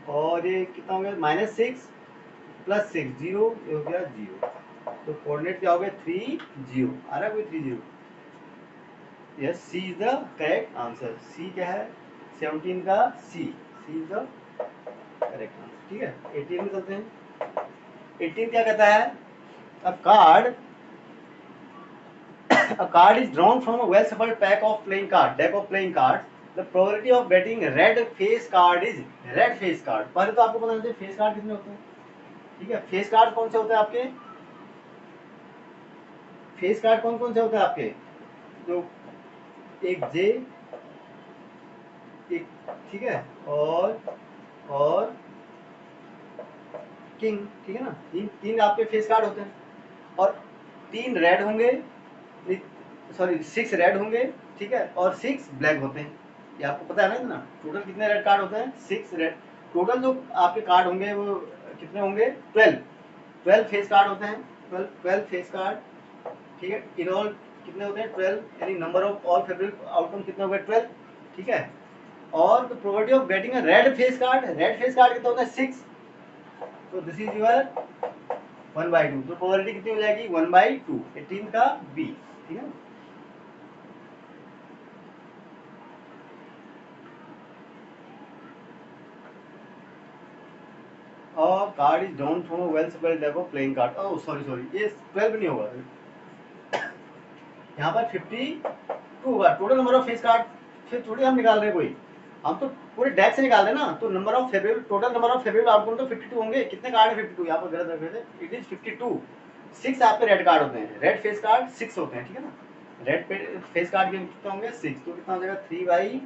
Speaker 1: और ये कितना हो गया, -6 + 6 0, ये हो गया 0। तो कोऑर्डिनेट क्या हो गया, 3 0, आ रहा है कोई 3 0, yes, C is the correct answer. C क्या है, 17 का C is the correct answer, ठीक है। 18 में चलते हैं। 18 क्या कहता है, a card is drawn from a well shuffled deck of playing cards. The probability of getting red face card is red face card। पहले तो आपको पता चाहिए फेस कार्ड कितने होते हैं, ठीक है। फेस कार्ड कौन से होते हैं आपके, फेस कार्ड कौन कौन से होते हैं आपके, जो एक जे, एक, ठीक है, और किंग, ठीक है ना, तीन आपके फेस कार्ड होते हैं, और 3 रेड होंगे, सॉरी 6 रेड होंगे, ठीक है, और 6 ब्लैक होते हैं। ये आपको पता है ना, इतना टोटल कितने रेड कार्ड होते हैं, 6 रेड। टोटल जो आपके कार्ड होंगे वो कितने होंगे, 12 फेस कार्ड होते हैं, 12 फेस कार्ड, ठीक है। इन ऑल कितने होते हैं, 12, यानी number of all favourite outcome कितने हो गए, 12, ठीक है। और the probability of getting a red face card कितना होता है, 6। तो दिस इज योर 1/2, तो प्रोबेबिलिटी कितनी हो जाएगी, 1/2। 18 का बी, ठीक है। और card is drawn from a well supplied deck of playing card, oh sorry, ये 12 नहीं होगा, यहाँ पर 52 होगा total number of face card. फिर थोड़ी हम निकाल रहे हैं कोई, हम तो पूरे डेक से निकाल रहे हैं ना, तो number of favourable, total number of favourable outcome तो 52 होंगे। कितने कार्ड है 52, यहाँ पर गलत रख रहे थे, इट इज 52। 6 आपके रेड कार्ड होते हैं, रेड फेस कार्ड 6 होते हैं, ठीक है ना। रेड फेस कार्ड के कितने होंगे, 6, तो कितना हो जाएगा 3/,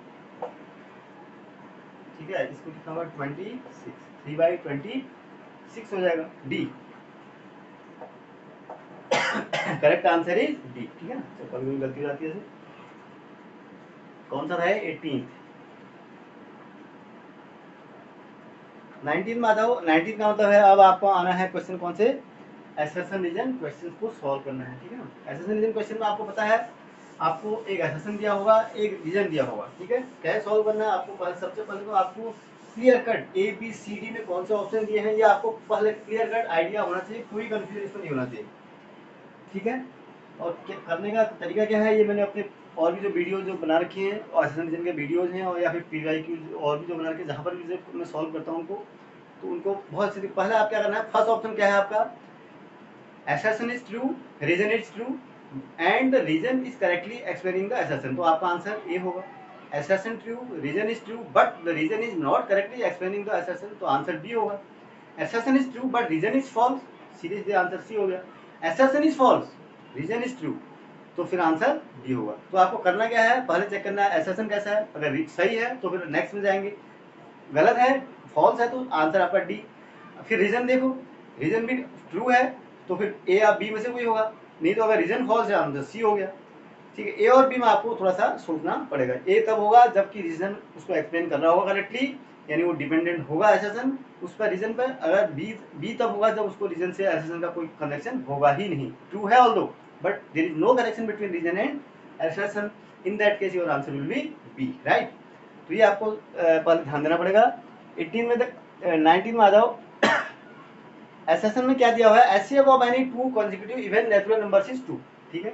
Speaker 1: ठीक है, इसको कितना होगा 26, 3/26 हो जाएगा, D correct answer is D, ठीक है ना। तो कभी गलती हो जाती है, कौन सा है 18। 19 में आ जाओ। 19 का मतलब है अब आपको आना है क्वेश्चन कौन से, एसर्शन रीजन क्वेश्चन को सॉल्व करना है, ठीक है ना। एसर्शन रीजन क्वेश्चन में आपको पता है, आपको एक एसर्शन दिया होगा, एक रीजन दिया होगा, ठीक है। कैसे सॉल्व करना है आपको, सबसे पहले तो आपको क्लियर कट ABCD में कौन से ऑप्शन दिए हैं ये आपको पहले क्लियर कट आइडिया होना चाहिए, कोई कंफ्यूजन इसमें नहीं होना चाहिए। ठीक है। और करने का तरीका क्या है, ये मैंने अपने और भी जो वीडियो जो बना रखी हैं और एसेशन रीजन के वीडियोज़ हैं, और या फिर PYQ और भी जो बना रखे हैं जहाँ पर भी मैं सॉल्व करता हूँ उनको, तो उनको बहुत सीधी। पहले आप क्या करना है, फर्स्ट ऑप्शन क्या है आपका, assertion is true, reason is true and the reason is correctly explaining the assertion, तो आपका आंसर ए होगा। assertion true, reason is true but the reason is not correctly explaining the assertion, तो answer B होगा। assertion is true but reason is false, सीधे answer C हो गया। assertion is false, reason is true, तो फिर answer B होगा। तो आपको करना क्या है, पहले चेक करना है assertion कैसा है, अगर सही है तो फिर नेक्स्ट में जाएंगे, गलत है फॉल्स है तो आंसर आपका डी। फिर रीजन देखो, रीजन भी ट्रू है तो फिर ए या बी में से कोई होगा, नहीं तो अगर रीजन फॉल्स है आंसर सी हो गया। ठीक है, ए और बी में आपको थोड़ा सा सोचना पड़ेगा। ए तब होगा जबकि रीजन उसको एक्सप्लेन कर रहा होगा करेक्टली, यानी वो डिपेंडेंट होगा एसेशन उस पर रीजन पर। अगर बी तब होगा जब उसको रीजन से एसेशन का कोई कनेक्शन होगा ही नहीं। ट्रू है although but there is no connection between reason and assertion, in that case your answer will be B, right. तो ये आपको पहले ध्यान देना पड़ेगा। 18 में तक 19 में आ जाओ। एसेशन में क्या दिया हुआ है, HCF of any two consecutive even natural numbers is 2। ठीक है,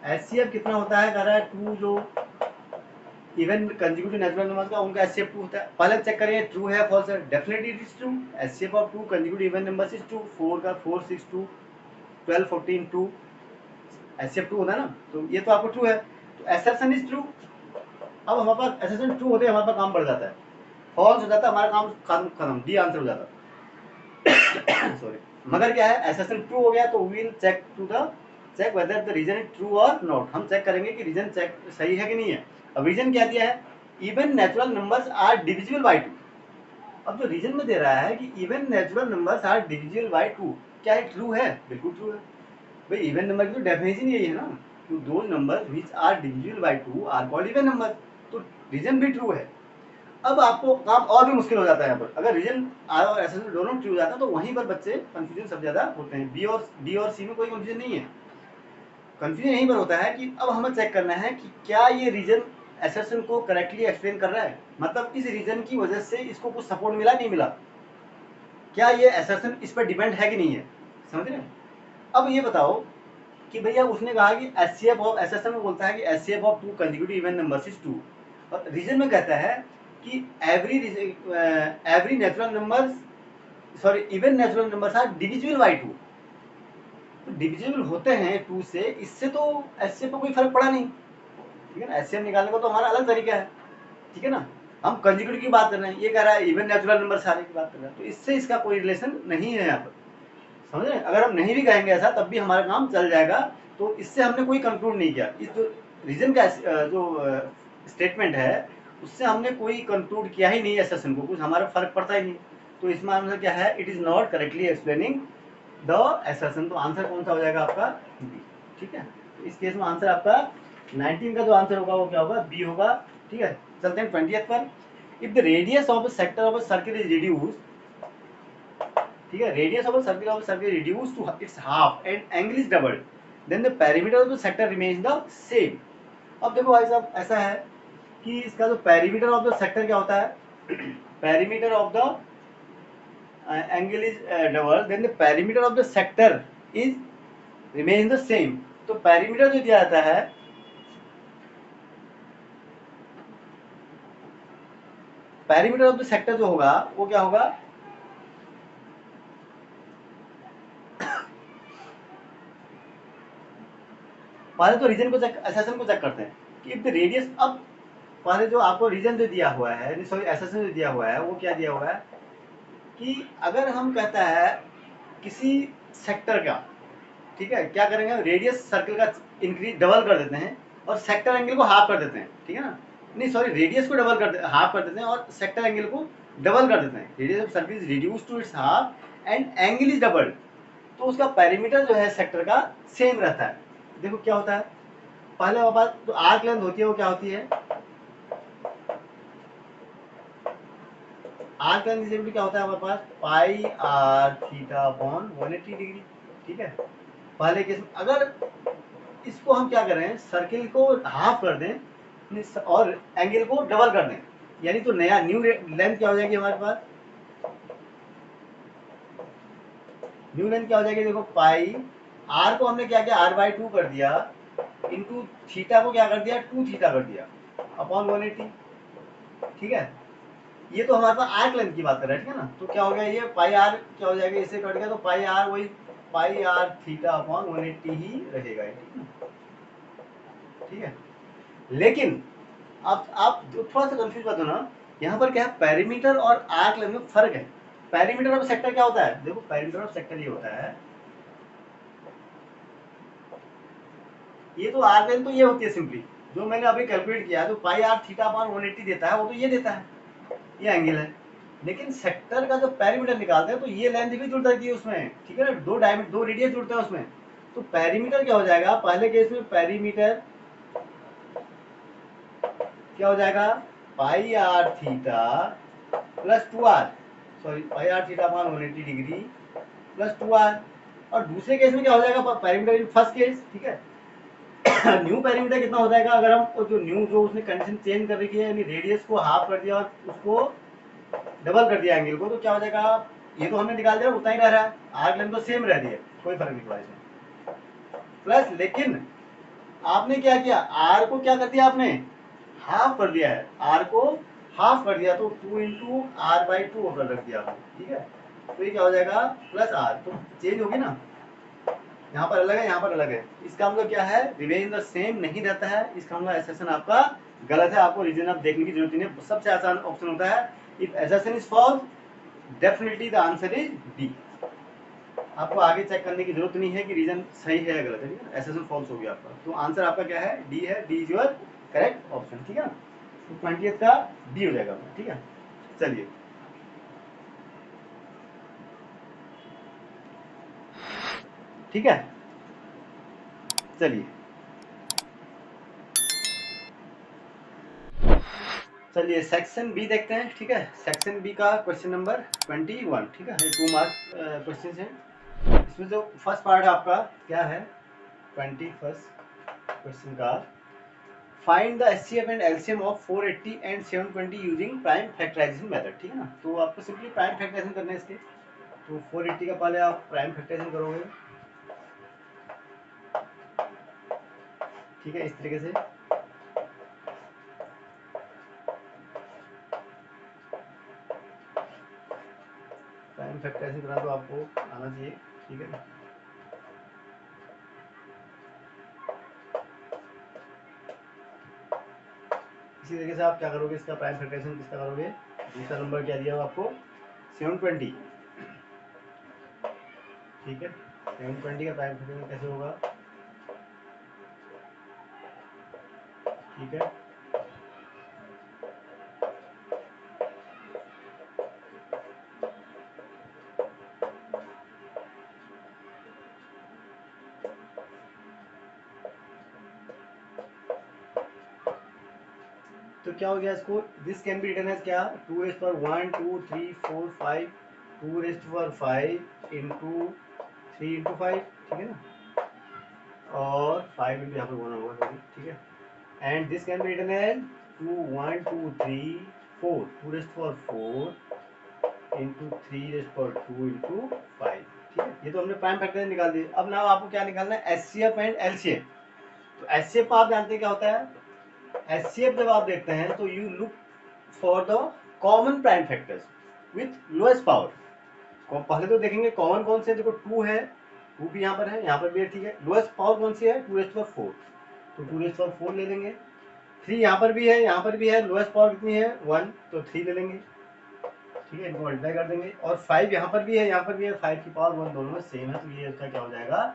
Speaker 1: एचसीएफ कितना होता है, कह रहा है टू जो इवन कंजिक्यूटिव नेचुरल नंबर्स का उनका एचसीएफ 2 होता है। पहले चेक करिए ट्रू है फॉल्स है, definitely it is true. HCF of two consecutive even numbers is 2, 4 का 4 6 2 12 14 2, एचसीएफ 2 होता है ना, तो ये तो आपको ट्रू है, तो एसेशन इज ट्रू। अब हमारे पास एसेशन ट्रू होते हैं, हमारे पास काम बढ़ जाता है, फॉल्स हो जाता है हमारा काम खत्म, डी आंसर हो जाता है। सॉरी, मगर क्या है, एसेशन ट्रू हो गया तो we will check whether the reason is true और नॉट। हम चेक करेंगे कि रीजन चेक सही है कि नहीं है। अब रीजन क्या दिया है, even natural numbers are divisible by 2। अब जो रीजन में दे रहा है कि even natural numbers are divisible by 2, क्या है, ट्रू है, बिल्कुल ट्रू है भाई। इवन नंबर की तो डेफिनेशन यही है ना, तो those numbers which are divisible by 2 are called even number, तो रीजन भी ट्रू है। अब आपको काम और भी मुश्किल हो जाता है यहाँ पर, अगर रीजन आर और एसेशन दोनों ट्रू हो जाता है तो वहीं पर बच्चे कंफ्यूजन सब ज्यादा होते हैं। बी और डी और सी में कोई कंफ्यूजन नहीं है, कंफ्यूजन यहीं पर होता है कि अब हमें चेक करना है कि क्या ये रीजन एसेशन को करेक्टली एक्सप्लेन कर रहा है, मतलब इस रीजन की वजह से इसको कुछ सपोर्ट मिला नहीं मिला, क्या ये एसेशन इस पर डिपेंड है कि नहीं है, समझ रहे हैं। अब ये बताओ कि भैया उसने कहा कि एचसीएफ ऑफ, एसेशन में बोलता है कि HCF of two consecutive even numbers is 2, और रीजन में कहता है कि every natural numbers, sorry even natural numbers are divisible by 2। तो डिविजिबल होते हैं 2 से, इससे तो एचसीएफ को कोई फर्क पड़ा नहीं। ठीक है ना, एचसीएफ निकालने का तो हमारा अलग तरीका है। ठीक है ना, हम कंजिक्यूटिव की बात कर रहे हैं, ये कह रहा है इवन नेचुरल नंबर सारे की बात कर रहा है, तो इससे इसका कोई रिलेशन नहीं है यहाँ पर, समझ रहे हैं। अगर हम नहीं भी कहेंगे ऐसा तब भी हमारा काम चल जाएगा, तो इससे हमने कोई कंक्लूड नहीं किया। इस जो रीजन का जो स्टेटमेंट है उससे हमने कोई कंक्लूड किया ही नहीं, एसेशन को कुछ हमारा फर्क पड़ता ही नहीं। तो इसमें आंसर क्या है, it is not correctly explaining the assertion, तो आंसर कौन सा हो जाएगा आपका बी। ठीक है, तो इस केस में आंसर आपका 19 का जो आंसर होगा वो क्या होगा, बी होगा। ठीक है, चलते हैं 20th पर। If the radius of a sector of a circle is reduced, ठीक है, radius of a circle reduced to its half and angle is doubled, then the perimeter of the sector remains the same. अब देखो भाई साहब, ऐसा है कि इसका जो पेरीमीटर ऑफ द सेक्टर क्या होता है, perimeter of the angle is double, then the perimeter of the sector is remains the same. तो पेरीमीटर जो दिया जाता है, पेरीमीटर ऑफ द सेक्टर जो होगा वो क्या होगा, पहले तो रीजन को चेक, एसेशन को चेक करते हैं कि इफ द रेडियस। अब पहले जो आपको रीजन जो दिया हुआ है, सॉरी एसेशन जो दिया हुआ है वो क्या दिया हुआ है कि अगर हम कहता है किसी सेक्टर का, ठीक है, क्या करेंगे, रेडियस सर्कल का इंक्रीज डबल कर देते हैं और सेक्टर एंगल को हाफ कर देते हैं। ठीक है ना, नहीं सॉरी, रेडियस को डबल कर हाफ कर देते हैं और सेक्टर एंगल को डबल कर देते हैं। Radius of circle is reduce to its half and angle is double, तो उसका पेरीमीटर जो है सेक्टर का सेम रहता है। देखो क्या होता है, पहले हमारे पास जो आर्क लेंथ होती है वो क्या होती है, आर्क लेंथ इज इक्वल क्या होता है हमारे पास, पाई आर थीटा अपॉन 180 डिग्री। ठीक है, पहले केस में अगर इसको हम क्या करें, सर्किल को हाफ कर दें और एंगल को डबल कर दें, यानी तो नया न्यू लेंथ क्या हो जाएगी हमारे पास, न्यू लेंथ क्या हो जाएगी, देखो पाई आर को हमने क्या किया, r/2 कर दिया, इंटू थीटा को क्या कर दिया, 2 थीटा कर दिया अपॉन 180। ठीक है, ये तो हमारे पास आर्क लेंथ की बात कर रहा है, ठीक है ना। तो क्या हो गया, ये पाई आर क्या हो जाएगा, इससे कट गया, तो पाई आर वही पाई आर थीटा अपॉन 180 ही रहेगा, ठीक है। लेकिन अब आप थोड़ा सा कंफ्यूज मत होना, यहाँ पर क्या है, पेरीमीटर और आर्क लेंथ में फर्क है। पेरीमीटर ऑफ सेक्टर क्या होता है, देखो पेरीमीटर ऑफ सेक्टर ये होता है, ये तो आर्क लेंथ तो ये होती है सिंपली, जो मैंने अभी कैलकुलेट किया, जो पाई आर थीटा अपॉन 180 देता है, वो तो ये देता है, ये एंगल है। लेकिन सेक्टर का जो पेरीमीटर निकालते हैं तो ये लेंथ भी जुड़ जाती है उसमें, ठीक है ना, दो रेडियस जुड़ते हैं उसमें। तो पेरीमीटर क्या हो जाएगा, पहले केस में पेरीमीटर क्या हो जाएगा, pi r theta plus 2r, sorry pi r theta upon 180 degree plus 2r। और दूसरे केस में क्या हो जाएगा, पेरीमीटर इन फर्स्ट केस, ठीक है। न्यू पेरीमीटर कितना हो जाएगा, अगर हम जो न्यू जो उसने कंडीशन चेंज कर रखी है, यानी रेडियस को हाफ कर दिया और उसको डबल कर दिया एंगल को, तो क्या हो जाएगा, ये तो हमने निकाल दिया, उतना ही रह रहा है, आर्क लेंथ तो सेम रह रही है, कोई फर्क नहीं पड़ा इसमें। प्लस लेकिन आपने क्या किया, आर को क्या कर दिया, आपने हाफ कर दिया है, आर को हाफ कर दिया, तो 2 इंटू r/2 होकर रख दिया आपने, ठीक है। तो ये क्या हो जाएगा, प्लस आर, तो चेंज होगी ना, यहाँ पर अलग है, यहाँ पर अलग है। इसका मतलब क्या है, रिमेन द सेम नहीं रहता है, इसका मतलब एसेशन आपका गलत है, आपको रीजन आप देखने की जरूरत नहीं है। सबसे आसान ऑप्शन होता है, if assertion is false definitely the answer is D. आपको आगे चेक करने की जरूरत नहीं है कि रीजन सही है या गलत है, ठीक है। एसेशन फॉल्स हो गया आपका, तो आंसर आपका क्या है, डी है, D is your correct option, ठीक है। तो 20th का डी हो जाएगा, ठीक है। चलिए ठीक है, चलिए चलिए सेक्शन बी देखते हैं, ठीक है। सेक्शन बी का क्वेश्चन नंबर 21, ठीक है, ये 2 मार्क क्वेश्चन है। इसमें जो फर्स्ट पार्ट है आपका क्या है, 21st क्वेश्चन का, find the HCF and LCM of 480 and 720 using prime factorisation method, ठीक है ना। तो आपको सिंपली प्राइम फैक्टराइजेशन करना है इसके। तो 480 का पहले आप प्राइम फैक्टराइजेशन करोगे, ठीक है, इस तरीके से। प्राइम फैक्टराइजेशन करना तो आपको आना चाहिए, ठीक है। इसी तरीके से आप क्या करोगे, इसका प्राइम फैक्टराइजेशन किसका करोगे, दूसरा नंबर क्या दिया हुआ आपको 720, ठीक है। 720 का प्राइम फैक्टराइजेशन कैसे होगा, ठीक है। तो क्या हो गया, इसको this can be written as क्या, 2 1 2 3 4 5 2 इंटू 3 इंटू 5, ठीक है ना, और 5 इंटू यहाँ पर 1 होगा, सॉरी, ठीक है। And this can be written as 2 1 2 3 4 2 into 3 into 5, ठीक है। ये तो हमने प्राइम फैक्टर निकाल दिए। अब ना आपको क्या निकालना है, एचसीएफ एंड एलसीएम। तो एचसीएफ आप जानते हैं क्या होता है, एचसीएफ जब आप देखते हैं तो you look for the common prime factors with lowest power. पहले तो देखेंगे कॉमन कौन से, देखो 2 है, 2 भी यहाँ पर है, यहाँ पर भी है, ठीक है। लोएस्ट पावर कौन सी है, 2⁴, तो 2⁴ ले लेंगे। 3 यहाँ पर भी है, यहाँ पर भी है, लोएस्ट पावर कितनी है 1, तो 3 ले लेंगे, ठीक है, इनको मल्टीप्लाई कर देंगे। और 5 यहाँ पर भी है, यहाँ पर भी है, 5 की पावर 1 दोनों में सेम है, तो ये इसका क्या हो जाएगा,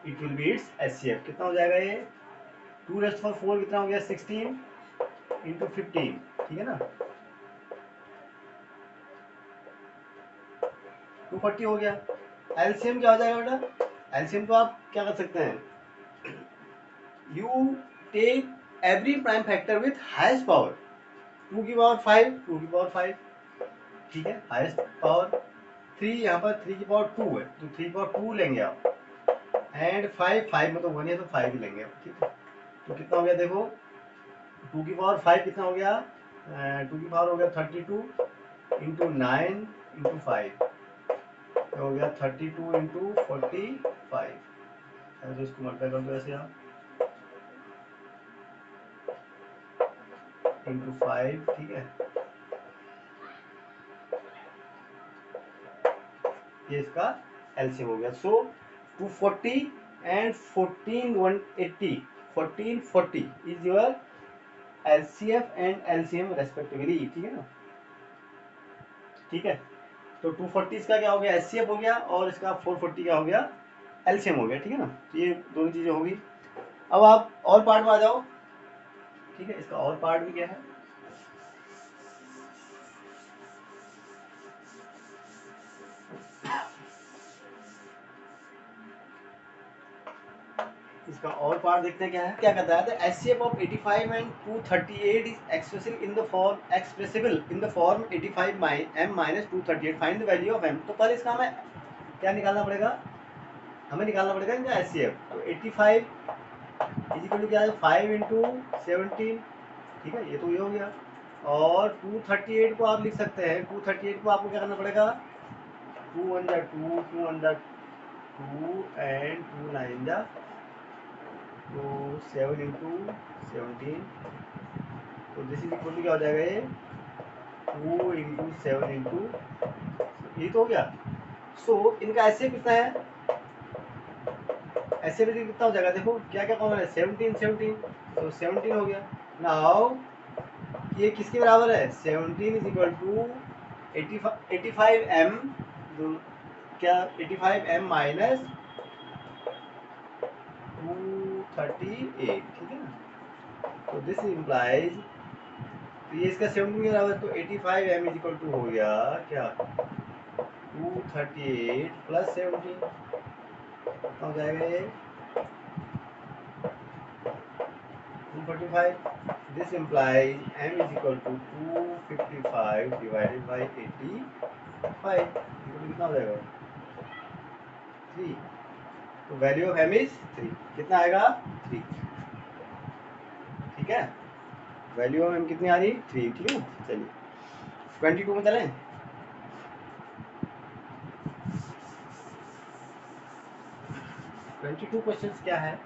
Speaker 1: it will B it's HCF. कितना हो जाएगा ये, 2⁴ कितना हो गया, 16 इंटू 15, ठीक है ना, 240 हो गया। एलसीएम क्या हो जाएगा बेटा, एलसीएम को आप क्या कर सकते हैं, you take every prime factor with highest power, 2 की पावर 5, 2 की पावर 5, ठीक है, हाईएस्ट पावर 3, यहाँ पर 3 की पावर 2 है, तो 3 की पावर 2 लेंगे आप, एंड 5 में तो 1 है, तो 5 ही लेंगे आप, ठीक है। तो कितना हो गया देखो, 2 की पावर 5 कितना हो गया, 2 की पावर हो गया 32 इंटू 9 इंटू 5, हो गया 32 इंटू 45, तो इसको मल्टीप्लाई कर दो ऐसे आप इंटू 5, ठीक है, ये इसका एलसीएम हो गया। सो 240 and 14180, 1440 is your LCF and LCM respectively, ठीक है ना। ठीक है, तो 240 इसका क्या हो गया, एचसीएफ हो गया, और इसका 440 क्या हो गया, एलसीएम हो गया, ठीक है ना। तो ये दोनों चीजें होगी। अब आप और पार्ट में आ जाओ, ठीक है, इसका और पार्ट भी क्या है, इसका और पार्ट देखते हैं क्या है। क्या कहता है, the HCF of 85 and 238 is expressible in the form 85 m minus 238, find the value of m। तो पहले इसका हमें क्या निकालना पड़ेगा, हमें निकालना पड़ेगा इनका एचसीएफ। तो 85 इज इक्वल टू क्या है, 5 इंटू 17, ठीक है, ये तो ये हो गया। और 238 को आप लिख सकते हैं, 238 को आपको क्या करना पड़ेगा, 2 1 जा 2, 2 1 जा 2 एंड 2 9 जा, तो 7 इंटू 17, तो दिस इज इक्वल टू क्या हो जाएगा, ये 2 इंटू 7 इंटू, ये तो हो गया। सो इनका ऐसे कितना है, ऐसे भी कितना हो जाएगा, देखो क्या क्या कॉमन है, 17 17, तो 17 हो गया। नाउ ये किसके बराबर है, 17 इज इक्वल टू 85 m, क्या 85 m माइनस 238, ठीक है ना। तो दिस इम्प्लाइज, तो ये इसका 17 के बराबर, तो 85 m इज इक्वल टू हो गया क्या, 238 प्लस 17, कितना हो जाएगा ये 245। This implies m is equal to 255 divided by 85, कितना हो जाएगा 3। तो वैल्यू ऑफ m इज 3, कितना आएगा 3, ठीक है, वैल्यू ऑफ m कितनी आ रही, 3, ठीक है। चलिए 22 में चलें। 22 क्वेश्चन क्या है,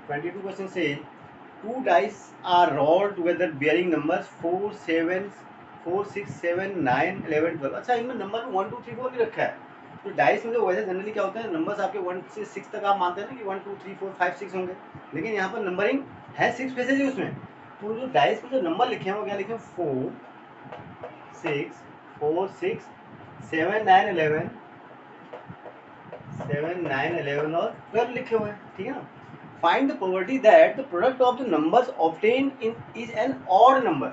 Speaker 1: 22 क्वेश्चन से 2 dice are rolled together bearing numbers 4 7 4 6 7 9 11 12। अच्छा, इनमें नंबर 1 2 3 4 भी रखा है। तो डाइस में जो वैसे जनरली क्या होता है, नंबर्स आपके 1 से 6 तक आप मानते हैं ना कि 1 2 3 4 5 6 होंगे, लेकिन यहाँ पर नंबरिंग है 6 पेजेज है उसमें। तो जो डाइस में जो नंबर लिखे हैं वो क्या लिखे हैं, 4 6 4 6 7 9 11 7 9 11 और 12 लिखे हुए हैं, ठीक है ना। Find the probability that the product of the numbers obtained in is an odd number.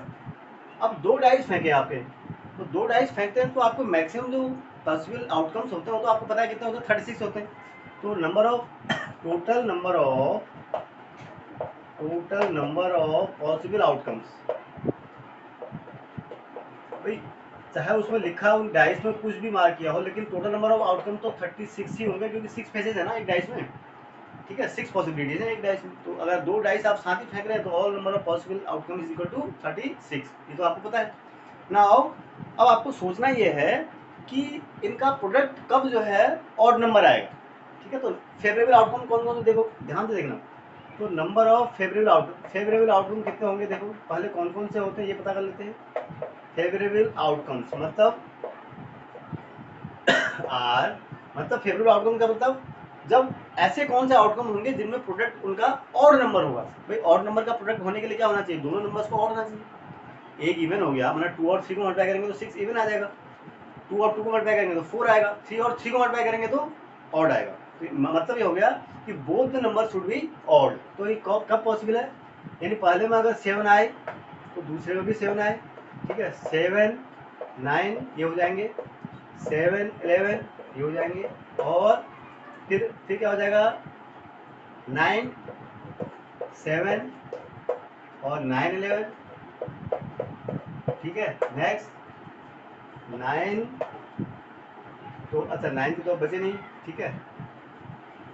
Speaker 1: अब 2 डाइस फेंके आपके, तो 2 डाइस फेंकते हैं तो आपको मैक्सिमम जो पॉसिबल आउटकम्स होते हैं वो तो आपको पता है कितने होते हैं, 36 होते हैं। तो total number of possible outcomes, भाई चाहे उसमें लिखा उन डाइस में कुछ भी मार्क किया हो, लेकिन टोटल नंबर ऑफ आउटकम तो 36 ही होंगे, क्योंकि 6 पेजेस है ना एक डाइस में, ठीक है, 6 पॉसिबिलिटीज है एक डाइस में। तो अगर 2 डाइस आप साथ ही फेंक रहे हैं तो all number of possible outcome is equal to 36, ये तो आपको पता है। नाउ अब आपको सोचना ये है कि इनका प्रोडक्ट कब जो है ऑड नंबर आएगा, ठीक है। तो फेवरेबल आउटकम कौन कौन से, देखो ध्यान से देखना। तो नंबर ऑफ फेवरेबल आउटकम कितने होंगे, देखो पहले कौन कौन से होते हैं ये पता कर लेते हैं। फेवरेबल आउटकम्स मतलब आर, मतलब फेवरेबल आउटकम का मतलब जब ऐसे कौन से आउटकम होंगे जिनमें प्रोडक्ट उनका ऑड नंबर होगा। भाई ऑड नंबर का प्रोडक्ट होने के लिए क्या होना चाहिए, दोनों नंबर्स को ऑड होना चाहिए। एक इवन हो गया, मतलब 2 और 3 को मल्टीप्लाई करेंगे तो 6 इवन आ जाएगा, 2 और 2 को मल्टीप्लाई करेंगे तो 4 आएगा, 3 और 3 को मल्टीप्लाई करेंगे तो ऑड आएगा। तो मतलब ये हो गया कि both the number should be odd. तो ये कब पॉसिबल है, यानी पहले में अगर 7 आए तो दूसरे में भी 7 आए, ठीक है, 7 9 ये हो जाएंगे, 7 11 ये हो जाएंगे, और फिर क्या हो जाएगा 9 7 और 9 11, ठीक है। नेक्स्ट 9, तो अच्छा 9 की तो बचे नहीं, ठीक है,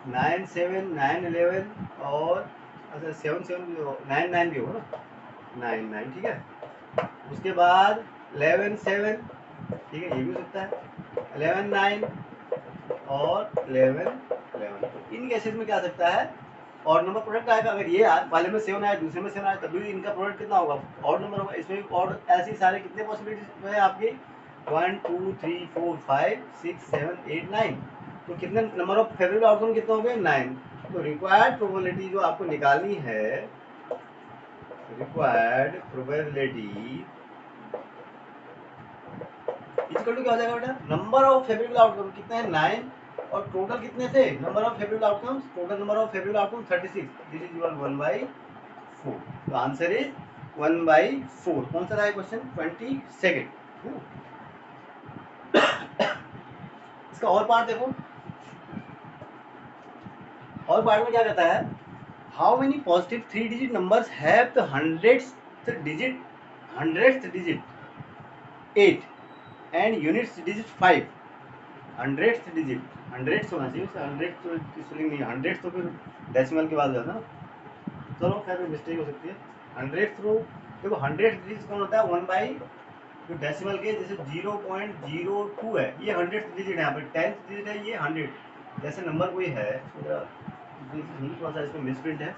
Speaker 1: 9 7 9 11 और अच्छा 7 7 भी हो, 9 9 भी होगा ना, 9 9, ठीक है। उसके बाद 11 7, ठीक है, ये भी हो सकता है, 11 9 और 11 11। तो इन केसेस में क्या आ सकता है, ऑड नंबर प्रोडक्ट आएगा। अगर ये वाले में 7 आया, दूसरे में 7 आया, तब भी इनका प्रोडक्ट कितना होगा, ऑड नंबर होगा। इसमें भी ऑड, ऐसे सारे कितने पॉसिबिलिटीज है आपकी, 1 2 3 4 5 6 7 8 9। तो कितने नंबर ऑफ फेवरेबल आउटकम कितने हो गए, 9। तो रिक्वायर्ड प्रोबेबिलिटी जो आपको निकालनी है, रिक्वायर्ड प्रोबेबिलिटी इक्वल टू क्या हो जाएगा बेटा, नंबर ऑफ फेवरेबल आउटकम कितने हैं, 9, और टोटल कितने थे, number of favourable outcomes, total number of favourable outcome 36। This is your 1/4। तो आंसर इज 1/4। कौन सा रहा है क्वेश्चन, 22। इसका और पार्ट देखो, और पार्ट में क्या कहता है, how many positive 3 digit numbers have the 100th digit 8 and units digit 5। 100th digit, 100th होना चाहिए, 100th तो स्पेलिंग नहीं है, 100th तो फिर डेसिमल के बाद जाता है ना। चलो खैर मिस्टेक हो सकती है। 100th तो देखो 100th डिजिट कौन होता है, 1 बाई जो डेसिमल के, जैसे 0.02 है, ये 100th डिजिट है। यहाँ पर 10th डिजिट है ये 100। जैसे नंबर कोई है, थोड़ा सा इसमें मिसप्रिंट है,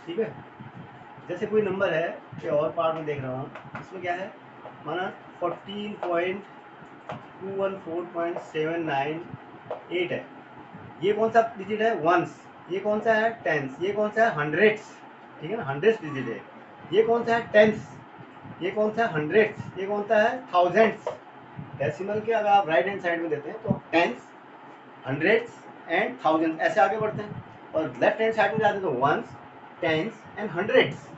Speaker 1: ठीक है। जैसे कोई नंबर है, ये और पार्ट में देख रहा हूँ, इसमें क्या है, माना 14.214.798 है, ये कौन सा डिजिट है, वंस। ये कौन सा है, टेंस। ये कौन सा है, हंड्रेड्स, ठीक है ना, हंड्रेड्स डिजिट है। ये कौन सा है, टेंस। ये कौन सा है, हंड्रेड्स। ये कौन सा है, थाउजेंड्स। डेसिमल के अगर आप राइट हैंड साइड में देते हैं तो टेंस, हंड्रेड्स एंड थाउजेंड ऐसे आगे बढ़ते हैं, और लेफ्ट हैंड साइड में जाते हैं तो वंस, टेंस एंड हंड्रेड्स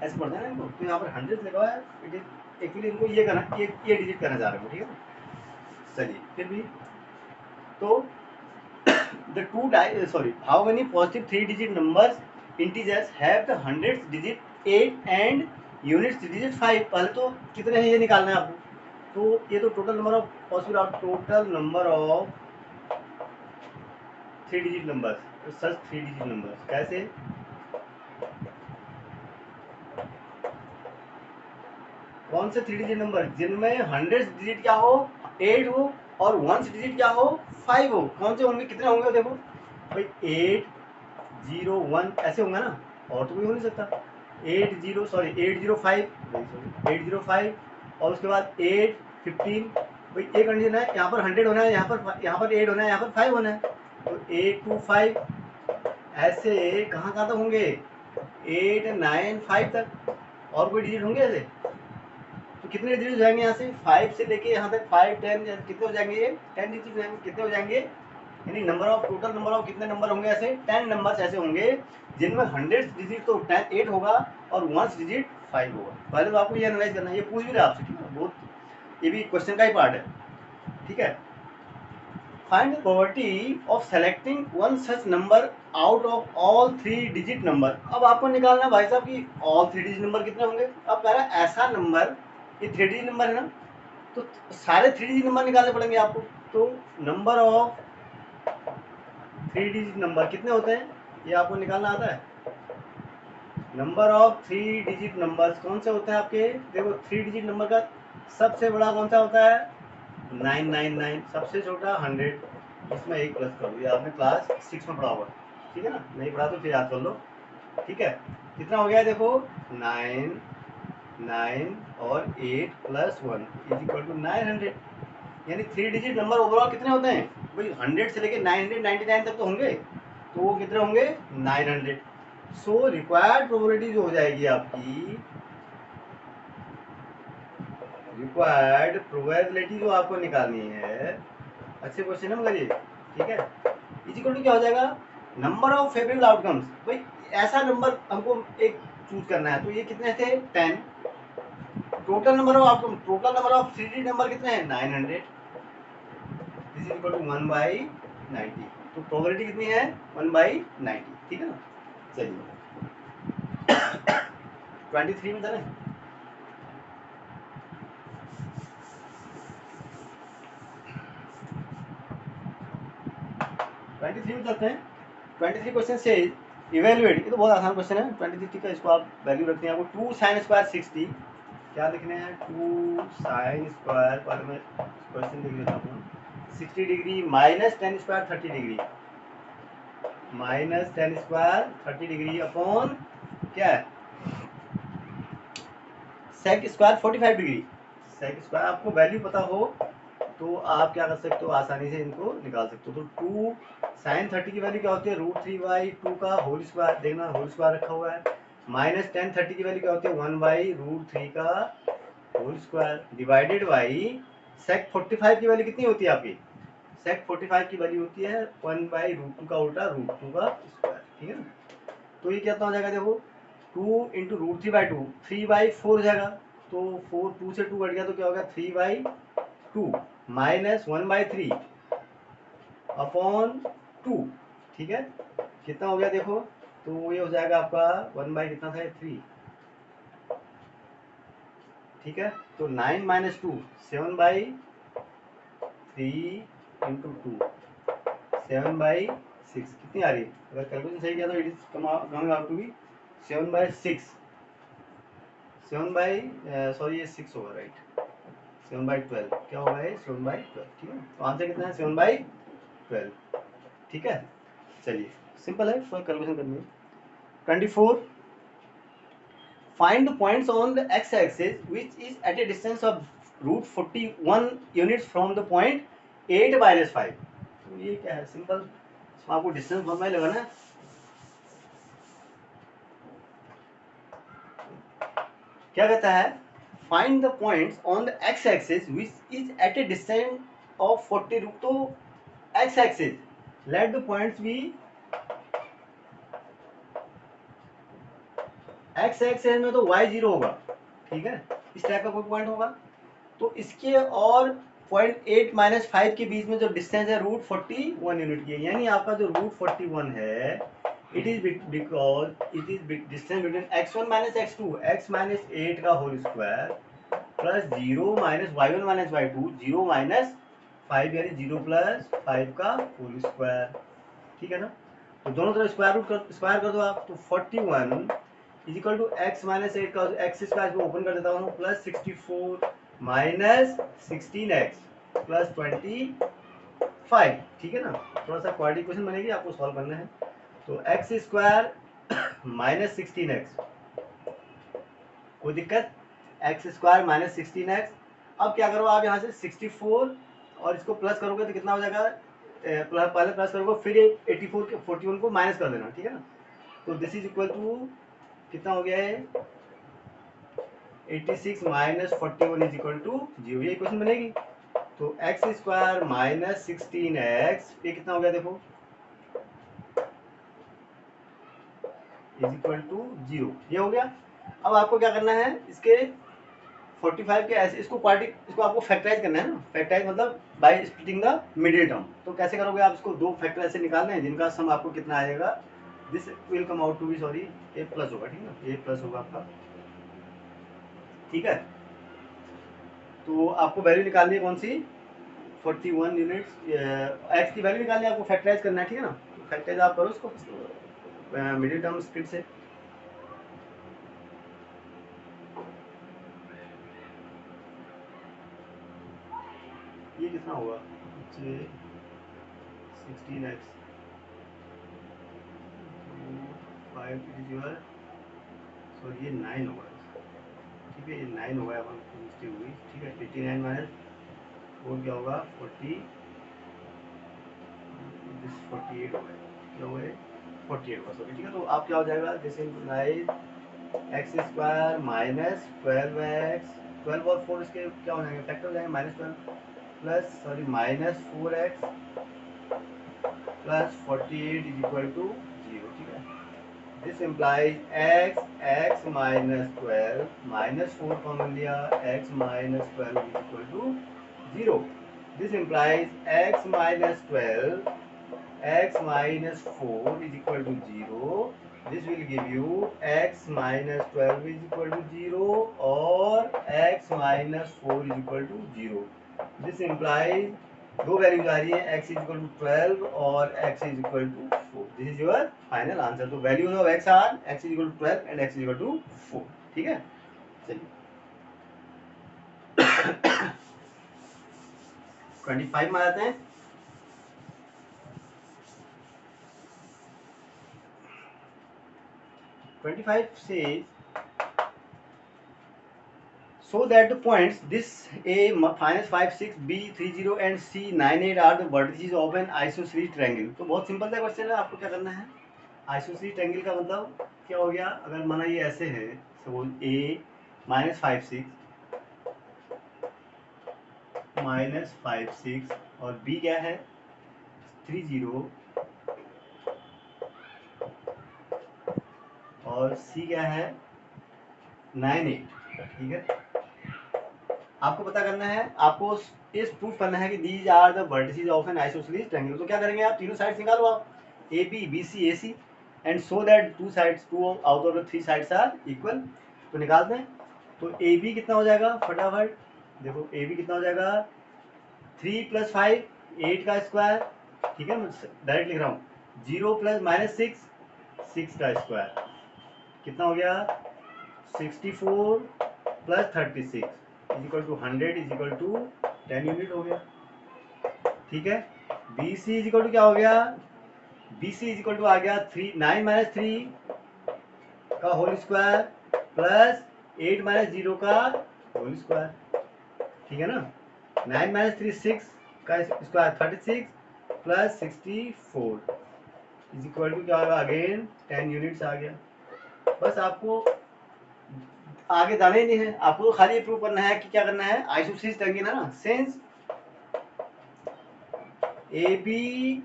Speaker 1: ऐसे पढ़ते हैं ना इनको। तो यहाँ पर 100 लिखा हुआ है, इट इज एक्चुअली इनको ये करना, ये डिजिट करना चाह रहे हो, ठीक है। चलिए फिर भी, तो the two sorry, how many positive 3 digit numbers integers have the 100th digit 8 and units digit 5। पहले तो कितने हैं ये निकालना है आपको। तो ये तो total number of possible, total number of 3 digit numbers, तो सच 3 डिजिट नंबर्स कैसे, कौन से 3 डिजिट नंबर, जिनमें 100 डिजिट क्या हो, 8 हो, और 1 डिजिट क्या हो, 5 हो। कौन से होंगे, कितने होंगे देखो भाई, 8 0 1 ऐसे होंगे ना, और तो कोई हो नहीं सकता। 805, और उसके बाद 8 15। भाई एक कंडीशन है, यहाँ पर 100 होना है, यहाँ पर 8 होना है, यहाँ पर 5 होना है। तो 8 2 5 ऐसे कहाँ कहाँ तक होंगे, 8 9 5 तक। और कोई डिजिट होंगे ऐसे, तो कितने डिजिट हो जाएंगे यहाँ से, 5 से लेके यहाँ तक 5 10 कितने हो जाएंगे, ये 10 डिजिट कितने हो जाएंगे, यानी number of, total number of कितने नंबर होंगे ऐसे, 10 नंबर्स ऐसे होंगे जिनमें 100 डिजिट तो 8 होगा और 1 डिजिट 5 होगा। पहले तो आपको ये एनालाइज करना है, ये पूछ भी रहा आपसे, ठीक है, बहुत, ये भी क्वेश्चन का ही पार्ट है, ठीक है। Find the probability of selecting one such number out of all 3 digit number. अब आपको निकालना भाई साहब कि ऑल 3 डिजिट नंबर कितने होंगे। अब कह रहा है ऐसा नंबर, ये 3 डिजिट नंबर है ना, तो सारे 3 डिजिट नंबर निकालने पड़ेंगे आपको। तो नंबर ऑफ 3 डिजिट नंबर कितने होते हैं, ये आपको निकालना आता है। नंबर ऑफ 3 डिजिट नंबर्स कौन से होते हैं आपके, देखो 3 डिजिट नंबर का सबसे बड़ा कौन सा होता है, 999, सबसे छोटा 100। इसमें एक प्लस कर दो, ये आपने क्लास 6 में पढ़ा होगा, ठीक है ना, नहीं पढ़ा तो फिर याद कर लो, ठीक है। कितना हो गया देखो, 9 9 और 8 + 1 = 900। यानी 3 डिजिट नंबर ओवरऑल कितने होते हैं भाई, 100 से लेके 999 तक तो होंगे, तो वो कितने होंगे, 900। सो रिक्वायर्ड प्रोबेबिलिटी जो हो जाएगी आपकी, रिक्वायर्ड प्रोबेबिलिटी जो आपको निकालनी है, अच्छे क्वेश्चन है मगर ये, ठीक है, इक्वल टू क्या हो जाएगा, नंबर ऑफ फेवरेबल आउटकम्स। भाई ऐसा नंबर हमको एक चूज करना है, तो ये कितने थे, 10। Total number of outcome, total number of 3 digit number कितने हैं, 900। This is equal to 1/90। तो प्रोबेबिलिटी कितनी है, 1/90, ठीक है ना। चलिए 23 में था ना, 23 में चलते हैं। 23 क्वेश्चन से इवेलुएट, ये तो बहुत आसान क्वेश्चन है। 23 का इसको आप वैल्यू रखते हैं, आपको 2 sin² 60 क्या लिखने हैं, 2 साइन स्क्वायर, पहले मैं क्वेश्चन लिख लेता हूँ, 60 degree minus ten square 30 degree, minus ten square 30 degree upon क्या है sec square 45 degree. Sec square आपको वैल्यू पता हो तो आप क्या कर सकते हो, आसानी से इनको निकाल सकते हो। तो 2 साइन 30 की वैल्यू क्या होती है, √3/2 का होल स्क्वायर, देखना होल स्क्वायर रखा हुआ है, माइनस टेन 30 की वैल्यू क्या होती है, 1/√3 का whole square, divided by sec 45 की वैल्यू कितनी होती है आपकी, सेक 45 की वैल्यू होती है 1/√2 का उल्टा √2 का स्क्वायर, ठीक है ना। तो ये कितना हो जाएगा, देखो 2 इंटू √3/2, 3/4 हो जाएगा, तो 4 2 से 2 कट गया तो क्या होगा 3/2 माइनस 1/3 अपॉन 2, ठीक है, कितना हो गया देखो, तो ये हो जाएगा आपका 1 बाई कितना था 3, ठीक है, तो 9 माइनस 2 7/3 इंटू 2 7/6 कितनी आ रही है, अगर कैलकुलेशन सही किया तो it is coming out to be 7/6, 7 ये 6 होगा राइट, 7/12 क्या होगा ये 7/12, ठीक है, तो आंसर कितना है 7/12, ठीक है। चलिए सिंपल है, थोड़ा कैलकुलेशन करनी है। 24 find the points on the x axis which is at a distance of √41 units from the point 8 minus 5। तो ये क्या है सिंपल, इसमें आपको डिस्टेंस बनना ही लगाना है। क्या कहता है, find the points on the x axis which is at a distance of 40, तो x axis let the points be x axis में तो y 0 होगा, ठीक है, इस टाइप का कोई पॉइंट होगा, तो इसके और पॉइंट 8 माइनस 5 के बीच में जो डिस्टेंस है √41 यूनिट की है, यानी आपका जो √41 है it is because it is distance between x1 minus x2, x minus 8 का whole square plus 0 minus y1 minus y2, 0 minus 5 यानी 0 प्लस 5 का होल स्क्वायर, ठीक है ना। तो दोनों तरफ स्क्वायर कर दो आप, तो 41 is equal to x minus 8 का एक्स स्क्वायर को ओपन कर देता हूँ, प्लस 64 माइनस 16x प्लस 25, ठीक है ना। थोड़ा सा क्वाड्रेटिक क्वेश्चन बनेगी, आपको सॉल्व करना है। तो एक्स स्क्वायर माइनस 16x, कोई दिक्कत, एक्स स्क्वायर माइनस 16x। अब क्या करो आप यहाँ से 64 और इसको प्लस करोगे तो कितना हो जाएगा, पहले प्लस करोगे फिर 84 के 41 को माइनस कर देना, ठीक है ना। तो दिस इज इक्वल टू कितना हो गया है 86 माइनस 41 इज इक्वल टू 0, ये इक्वेशन बनेगी। तो एक्स स्क्वायर माइनस 16x ये कितना हो गया देखो इज इक्वल टू 0, ये हो गया। अब आपको क्या करना है, इसके 45 के ऐसे इसको आपको फैक्टराइज करना है ना, फैक्टराइज मतलब by splitting the middle term. तो कैसे करोगे आप, इसको दो फैक्टर ऐसे निकालने हैं जिनका सम आपको कितना आएगा, this will come out to be sorry A plus होगा, ठीक है ना, ए प्लस होगा आपका, ठीक है। तो आपको वैल्यू निकालनी है कौन सी 41 यूनिट्स, एक्स की वैल्यू निकालनी है आपको, फैक्टराइज करना है, ठीक है ना। तो फैक्टराइज आप करो इसको मिडिल टर्म स्प्लिट से, ये कितना होगा 16x 5 इज योर सॉरी ये 9 होगा, ठीक है, ये 9 होगा, अपन मिस्टेक हुई, ठीक है। 89 माइनस 4 क्या होगा 40, दिस 48 होगा, क्या होगा 48 होगा सॉरी, ठीक है। तो आप क्या हो जाएगा, this implies x square minus 12x, 12 और 4 इसके क्या हो जाएंगे फैक्टर हो जाएंगे, minus 12 plus sorry minus 4x plus 48 is equal to 0, ठीक है। This implies x minus 12 minus 4 common लिया, x minus 12 is equal to 0। This implies x minus 12 x minus 4 is equal to 0. This will give you x minus 12 is equal to 0 or x minus 4 is equal to 0. This implies दो values आ रही है, x is equal to 12 और x is equal to 4. This is your final answer. तो values of x are x is equal to 12 and x is equal to 4. ठीक है, चलिए 25 में आ जाते हैं। से so that the points this A minus 5 6 B 30 and C 98 are the vertices of an isosceles triangle। तो बहुत सिंपल सा क्वेश्चन है, आपको क्या करना है, आइसोसेलेस ट्रायंगल का मतलब क्या हो गया, अगर माना ये ऐसे है, सपोज A माइनस 5 6 और B क्या है 30 और C क्या है 98, ठीक है। आपको पता करना है, आपको इस प्रूफ करना है कि these are the vertices of an isosceles triangle. तो क्या करेंगे आप, तीनों साइड्स निकालो आप, A B B C A C, and so that two out of the 3 sides are equal. तो निकालते हैं। तो ए बी कितना हो जाएगा, फटाफट देखो ए बी कितना हो जाएगा, 3 + 5 8 का स्क्वायर, ठीक है, मैं डायरेक्ट लिख रहा हूँ। 0 + -6 6 का स्क्वायर, कितना हो गया 64 + 36 = 100 = 10 यूनिट हो गया, ठीक है। बी सी क्या हो गया, बी सी आ गया 9 - 3 का होल स्क्वायर प्लस 8 - 0 का होल स्क्वायर, ठीक है ना। 9 - 3 6 का स्क्वायर 36 प्लस 64 क्या होगा, अगेन 10 यूनिट्स आ गया। बस आपको आगे जाना ही नहीं है, आपको खाली प्रूव करना है कि क्या करना है, आइसोसेलेस ट्रायंगल है ना, since A B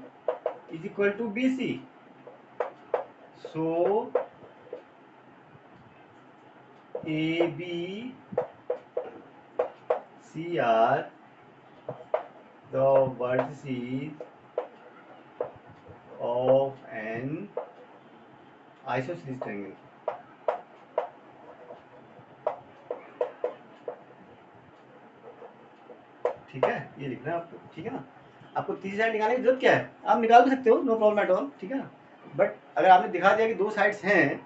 Speaker 1: = B C, so A B C are the vertices of an isosceles triangle। ठीक है, ये लिखना है आपको, ठीक है ना। आपको तीसरी साइड निकालने की जरूरत क्या है, आप निकाल भी सकते हो, नो प्रॉब्लम एट ऑल, ठीक है ना। बट अगर आपने दिखा दिया कि दो साइड्स हैं,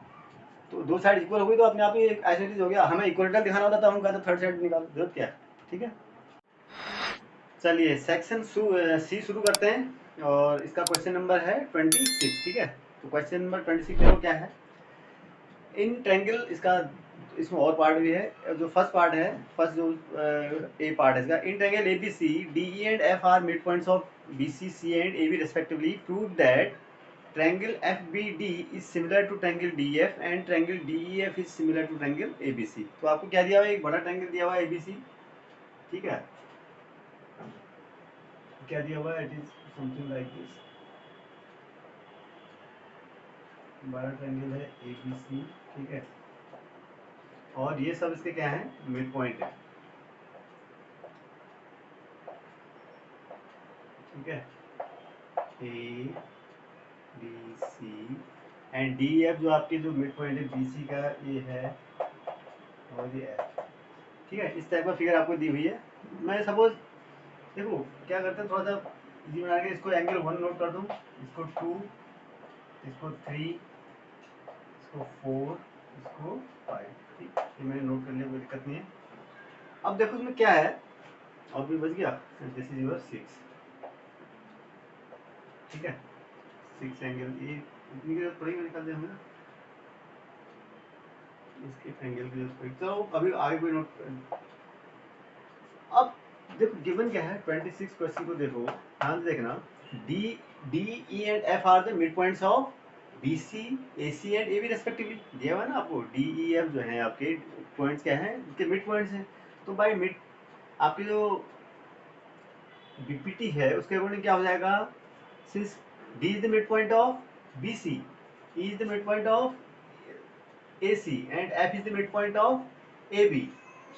Speaker 1: तो दो साइड इक्वल हो गई तो अपने आप ही एक आइसोसेलेस हो गया। हमें इक्वलिटी दिखाना होता तो हम कहते थर्ड साइड निकाल, जरूरत क्या है, ठीक है। चलिए सेक्शन सी शुरू करते हैं, और इसका क्वेश्चन नंबर है 26, ठीक है। तो क्वेश्चन नंबर 26 देखो क्या है। इन ट्रायंगल, इसमें और पार्ट भी है, जो फर्स्ट पार्ट है, फर्स्ट जो ए पार्ट है इसका, in triangle A B C D E and F are mid points of B C C and A B respectively, prove that triangle F B D is similar to triangle D F and triangle D E F is similar to triangle A B C. तो आपको क्या दिया हुआ है, एक बड़ा triangle दिया हुआ है ए बी सी, ठीक है। क्या दिया हुआ है, it is something like this, बड़ा ट्रायंगल है ए बी सी, ठीक है, और ये सब इसके क्या है, मिड पॉइंट है, ठीक है। A B C and D F जो आपके जो मिड पॉइंट है बी सी का, ये है, और ये एफ, ठीक है। इस टाइप का फिगर आपको दी हुई है। मैं सपोज देखो क्या करते हैं, थोड़ा सा इजी बना के इसको एंगल 1 नोट कर दूँ, इसको 2, इसको 3, इसको 4, इसको 5, ठीक, ये मैंने नोट कर लिया, कोई दिक्कत नहीं है। अब देखो इसमें क्या है, और भी बच गया, दिस इज योर 6, ठीक है। 6 एंगल, ये इतनी की जरूरत पड़ेगी निकाल दे हमें, इसके एंगल की जरूरत पड़ेगी। चलो अभी आगे कोई नोट। अब देखो गिवन क्या है, 26 क्वेश्चन को देखो ध्यान से देखना। D D E and F are the mid points of B C A C and A B respectively, दिया हुआ है ना आपको, डी ई एफ जो है आपके पॉइंट्स क्या हैं, इनके मिड पॉइंट्स हैं। तो बाई मिड आपकी जो बीपीटी है उसके अकॉर्डिंग क्या हो जाएगा, since D is the mid point of B C, E is the mid point of AC and F is the midpoint of AB.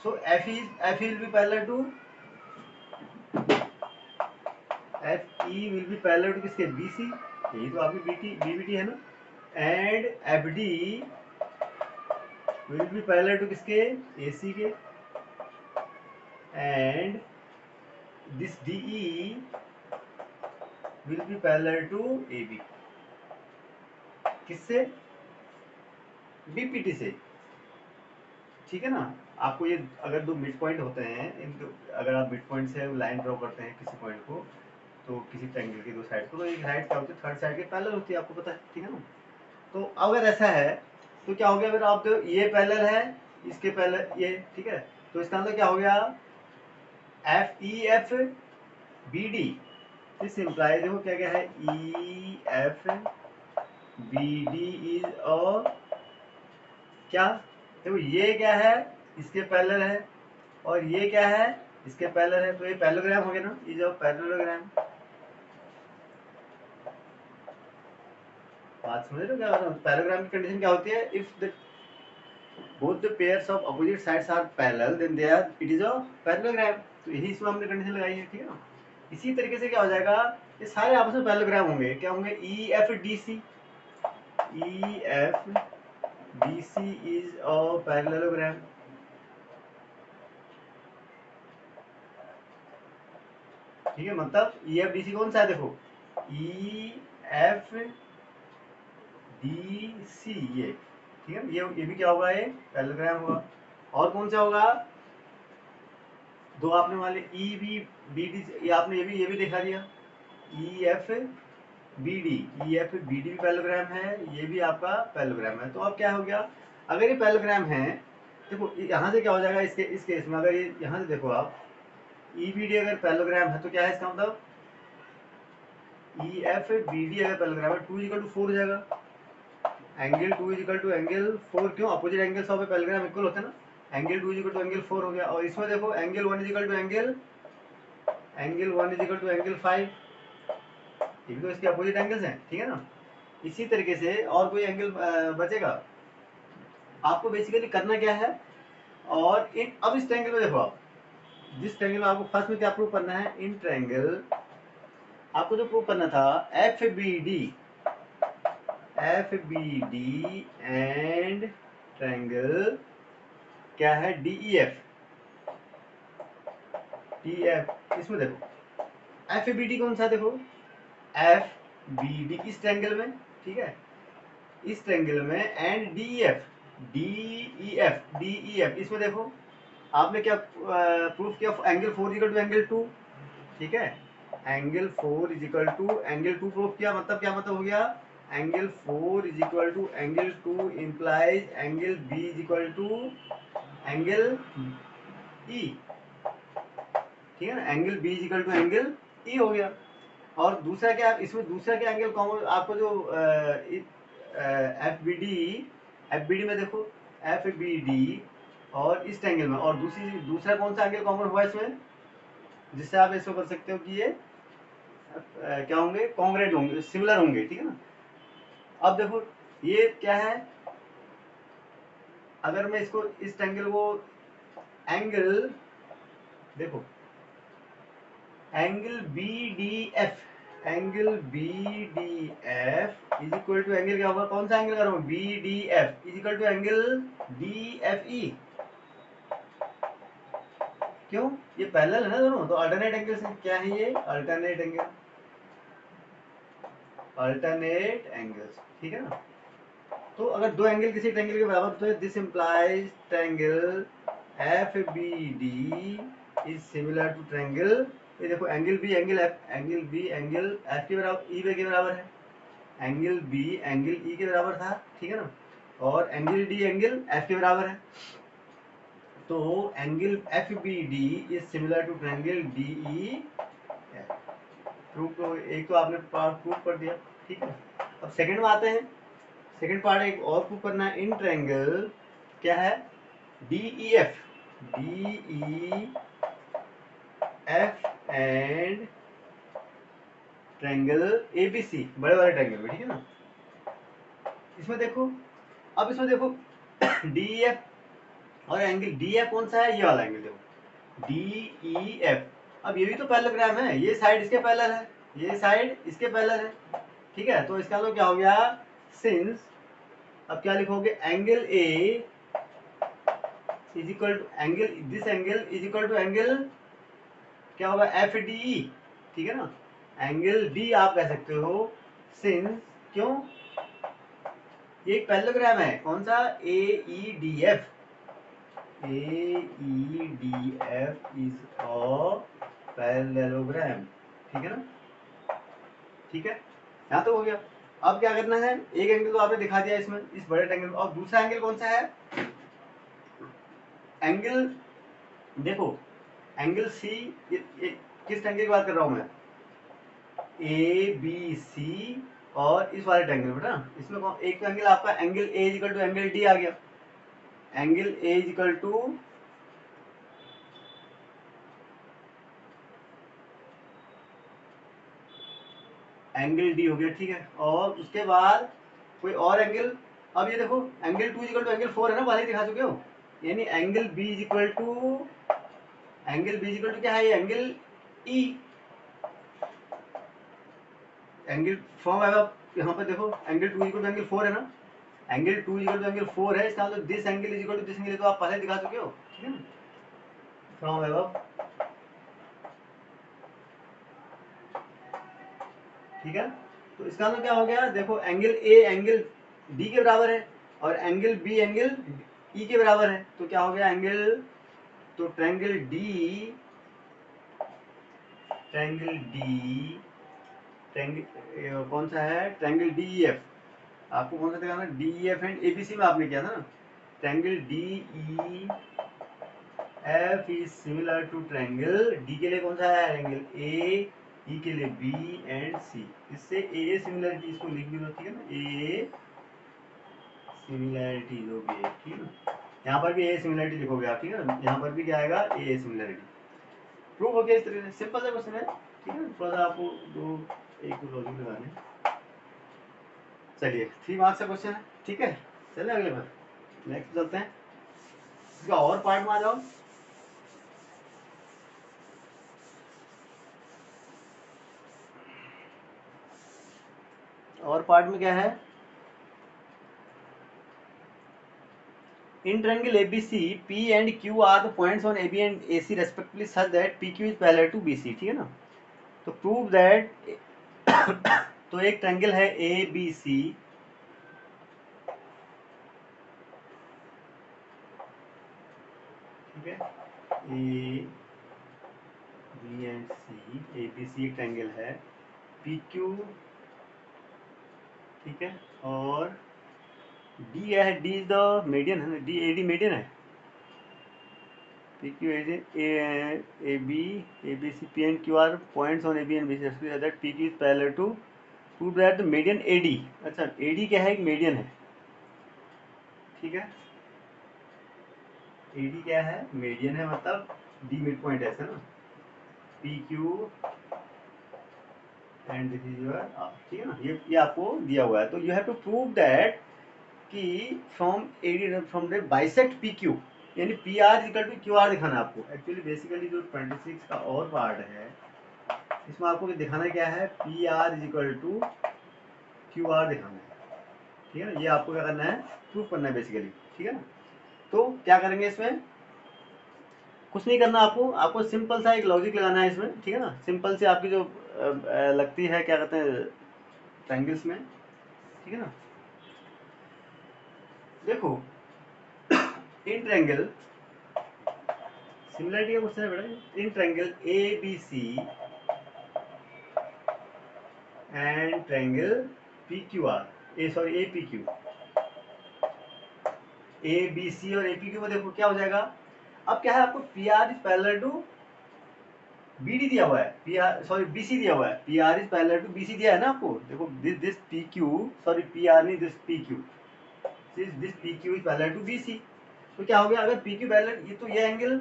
Speaker 1: So F will be parallel to FE will be parallel to किसके, BC, यही तो आपकी BBT है ना, and FD will be parallel to किसके, AC के, and this DE will be parallel to AB, किससे, BPT से, ठीक है ना। आपको ये अगर दो मिड पॉइंट होते हैं अगर आप मिड पॉइंट से लाइन ड्रॉ करते हैं किसी पॉइंट को, तो किसी ट्रायंगल की दो साइड को, तो एक साइड क्या होती है, थर्ड साइड के पैरेलल होती है, आपको पता है, ठीक है ना। तो अगर ऐसा है तो क्या हो गया, अगर आप जो ये पैरेलल है इसके पैरेलल ये, ठीक है, तो इसका मतलब क्या हो गया, F E F B D, this implies, देखो क्या क्या है, E F B D is और क्या, देखो ये क्या है, इसके पैरेलल है, और ये क्या है, इसके पैरेलल है, तो ये पैरेललोग्राम हो गया ना, ये जो पैरेललोग्राम। बात समझ रहे हो क्या कर रहा हूँ, पैरेललोग्राम की कंडीशन क्या होती है, if the both the pairs of opposite sides are parallel then they are it is a parallelogram। तो यही इसमें हमने कंडीशन लगाई है, ठीक है ना। इसी तरीके से क्या हो जाएगा, ये सारे आपस में पैरेललोग्राम होंगे, क्या होंगे, E F D C, E F D C is a parallelogram, ठीक है, मतलब ई एफ डी सी कौन सा है, देखो ई एफ डी सी, ये ठीक है, ये भी क्या होगा, ये पैरेललोग्राम होगा। और कौन सा होगा, दो आपने वाले ई बी बी डी, ये आपने ये भी दिखा दिया, E F B D, E F B D भी पैरेललोग्राम है, ये भी आपका पैरेललोग्राम है। तो अब क्या हो गया, अगर ये पैरेललोग्राम है, देखो यहाँ से क्या हो जाएगा, इस केस में अगर ये यहाँ से देखो आप, ई बी डी अगर पैरेललोग्राम है तो क्या है इसका मतलब, ई एफ बी डी अगर पैरेललोग्राम है, 2 इक्वल टू 4 हो जाएगा, एंगल 2 इक्वल टू एंगल 4, क्यों, opposite angles of a parallelogram equal होता है ना, एंगल 2 इक्वल टू एंगल 4 हो गया। और इसमें देखो angle 1 equal to angle 1 equal to angle 5, ये भी तो इसके अपोजिट एंगल्स हैं, ठीक है ना। इसी तरीके से और कोई एंगल बचेगा, आपको बेसिकली करना क्या है, और इन अब इस ट्रायंगल में देखो आप, जिस ट्रायंगल में आपको फर्स्ट में क्या प्रूव करना है, इन ट्रायंगल आपको जो प्रूव करना था, F B D and triangle क्या है, डी ई एफ, इसमें देखो एफ बी डी कौन सा, देखो एफ बी डी इस ट्रायंगल में, ठीक है, इस ट्रायंगल में, एंड डी ई एफ इसमें देखो आपने क्या प्रूफ किया, एंगल 4 इक्वल टू एंगल 2, ठीक है, angle 4 equal to angle 2 proof किया, मतलब क्या मतलब हो गया, angle 4 equal to angle 2 implies angle B equal to angle E, ठीक है ना, angle B equal to angle E हो गया। और दूसरा क्या, इसमें दूसरा क्या एंगल कॉमन आपको जो एफ बी डी में देखो, एफ बी डी और इस ट्रायंगल में, और दूसरा कौन सा एंगल कॉमन हुआ इसमें, जिससे आप इसको कर सकते हो कि ये क्या होंगे, कॉन्ग्रेट होंगे, सिमिलर होंगे, ठीक है ना। अब देखो ये क्या है, अगर मैं इसको इस ट्रायंगल को एंगल देखो, angle B D F is equal to angle क्या होगा, कौन सा एंगल करूँ, B D F is equal to angle D F E, क्यों, ये पैरेलल है ना दोनों, तो अल्टरनेट एंगल से क्या है, ये अल्टरनेट एंगल्स, ठीक है ना। तो अगर दो एंगल किसी ट्रायंगल के बराबर तो this implies triangle F B D is similar to triangle, ये देखो एंगल बी एंगल एफ के बराबर, ई के बराबर है, एंगल बी एंगल ई के बराबर था, ठीक है ना, और एंगल डी एंगल एफ के बराबर है, तो angle F B D is similar to triangle D E F. Proof तो एक तो आपने प्रूफ कर दिया, ठीक है। अब सेकंड में आते हैं, सेकंड पार्ट एक और प्रूव करना है, इन ट्रायंगल क्या है, D E F and triangle A B C, बड़े वाले ट्रायंगल में, ठीक है ना। इसमें देखो, अब इसमें देखो डी ई एफ और एंगल डी एफ कौन सा है, ये वाला एंगल देखो डी ई एफ, अब ये भी तो पैरेललोग्राम है, ये साइड इसके पैरेलल है, ये साइड इसके पैरेलल है, ठीक है। तो इसका मतलब क्या हो गया, सिंस, अब क्या लिखोगे, angle A is equal to angle, this angle is equal to angle क्या होगा, एफ डी ई, ठीक है ना, एंगल डी आप कह सकते हो, सिंस, क्यों, ये एक पैरेललोग्राम है, कौन सा, A E D F AEDF is a parallelogram, ठीक है ना, ठीक है, यहाँ तो हो गया। अब क्या करना है, एक एंगल तो आपने दिखा दिया इसमें, इस बड़े ट्रायंगल में, और दूसरा एंगल कौन सा है, एंगल देखो, एंगल सी, किस ट्रायंगल की बात कर रहा हूँ मैं, ABC और इस वाले ट्रायंगल में ना, इसमें एक तो एंगल आपका angle A equal to angle D आ गया, angle A equal to angle D हो गया, ठीक है, और उसके बाद कोई और एंगल, अब ये देखो एंगल 2 इक्वल टू एंगल 4 है ना, पहले ही दिखा चुके हो, यानी एंगल B इक्वल टू क्या है, एंगल E, एंगल फ्रॉम यहाँ पर देखो एंगल 2 इक्वल टू एंगल 4 है ना, एंगल 2 इक्वल टू एंगल 4 है, इसका मतलब this angle is equal to this angle, तो आप पहले दिखा चुके हो, ठीक है ना, फ्रॉम अबव, ठीक है। तो इसका मतलब क्या हो गया, देखो एंगल ए एंगल डी के बराबर है और एंगल बी एंगल ई के बराबर है, तो क्या हो गया एंगल, तो ट्रायंगल डी, कौन सा है, ट्रायंगल डी ई एफ, आपको कौन सा दिखाना, D E F and ABC में आपने किया था ना, triangle D E F is similar to triangle D के लिए कौन सा है, एंगल ए, ई के लिए बी एंड सी, इससे ए सिमिलरिटी इसको लिख भी दो, ठीक है ना, ए सिमिलरिटी लोगे, ठीक है ना, यहाँ पर भी ए सिमिलरिटी लिखोगे आप, ठीक है ना, यहाँ पर भी क्या आएगा, ए सिमिलरिटी, प्रूव हो गया इस तरीके से, सिंपल सा क्वेश्चन है, ठीक है, थोड़ा सा आपको दो एक दो लॉजिक लगाने, चलिए 3 मार्क्स का क्वेश्चन है, ठीक है, चलिए अगले पर नेक्स्ट चलते हैं, इसका और पार्ट में आ जाओ, और पार्ट में क्या है, in triangle ABC P and Q are the points on AB and AC respectively such that PQ is parallel to BC, ठीक है ना, तो प्रूव दैट तो एक ट्रायंगल है ABC, ठीक है, A B and C, ABC एक ट्रायंगल है, PQ, ठीक है, और D है, D इज द मीडियन है, D AD मीडियन है, PQ AB ABC P and Q are points on AB and BC such that PQ is parallel to prove that the median AD, अच्छा AD क्या है, एक median है, ठीक है, AD क्या है, मीडियन है, मतलब D मिड पॉइंट है, ऐसा ना, PQ and this is your R, ठीक है ना, ये आपको दिया हुआ है, तो you have to prove that कि from AD from the bisect PQ, यानी PR इक्वल टू QR दिखाना है आपको, एक्चुअली बेसिकली जो 26 का और पार्ट है इसमें आपको दिखाना क्या है, PR is equal to QR दिखाना है, ठीक है ना, ये आपको क्या करना है, प्रूफ करना है बेसिकली, ठीक है ना, तो क्या करेंगे इसमें, कुछ नहीं करना आपको, आपको सिंपल सा एक लॉजिक लगाना है इसमें, ठीक है ना, सिंपल से आपकी जो लगती है क्या कहते हैं ट्रायंगल्स में, ठीक है ना, देखो इन ट्रायंगल सिमिलरिटी का क्वेश्चन है बेटा, in triangle A B C and triangle P Q R, A sorry A P Q, A B C और ए पी क्यू में देखो क्या हो जाएगा, अब क्या है, आपको P R is parallel to B D दिया हुआ है, P R sorry B C दिया हुआ है, P R is parallel to B C दिया है ना आपको, देखो this P Q, sorry P R नहीं, this P Q, this P Q is parallel to B C, तो क्या हो गया, अगर पी क्यू पैरेलल, ये तो ये एंगल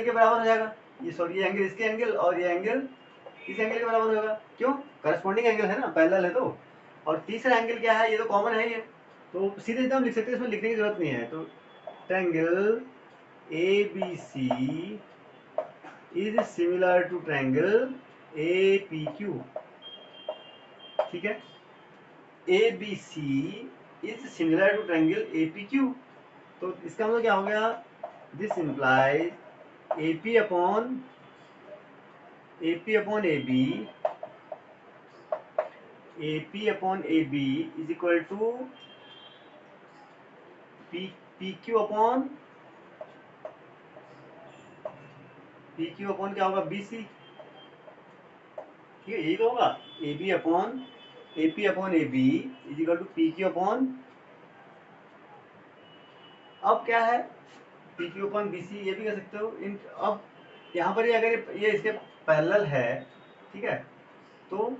Speaker 1: के बराबर हो जाएगा, ये सॉरी ये एंगल इसके एंगल और ये एंगल इस एंगल के बराबर होगा, क्यों, करस्पॉन्डिंग एंगल है ना, पैरेलल है तो, और तीसरा एंगल क्या है, ये तो कॉमन है, ये तो सीधे सीधे हम लिख सकते हैं, इसमें लिखने की जरूरत नहीं है, तो triangle A B C is similar to triangle A P Q, ठीक है, A B C is similar to triangle A P Q, तो इसका मतलब क्या हो गया, this implies AP upon AP upon AB is equal to PQ upon P Q upon क्या होगा, बी सी। ठीक है, यही तो होगा, A B upon A P upon A B is equal to P Q upon, अब क्या है, P Q upon B C, ये भी कर सकते हो इन। अब यहाँ पर ये अगर ये इसके पैरेलल है, ठीक है, तो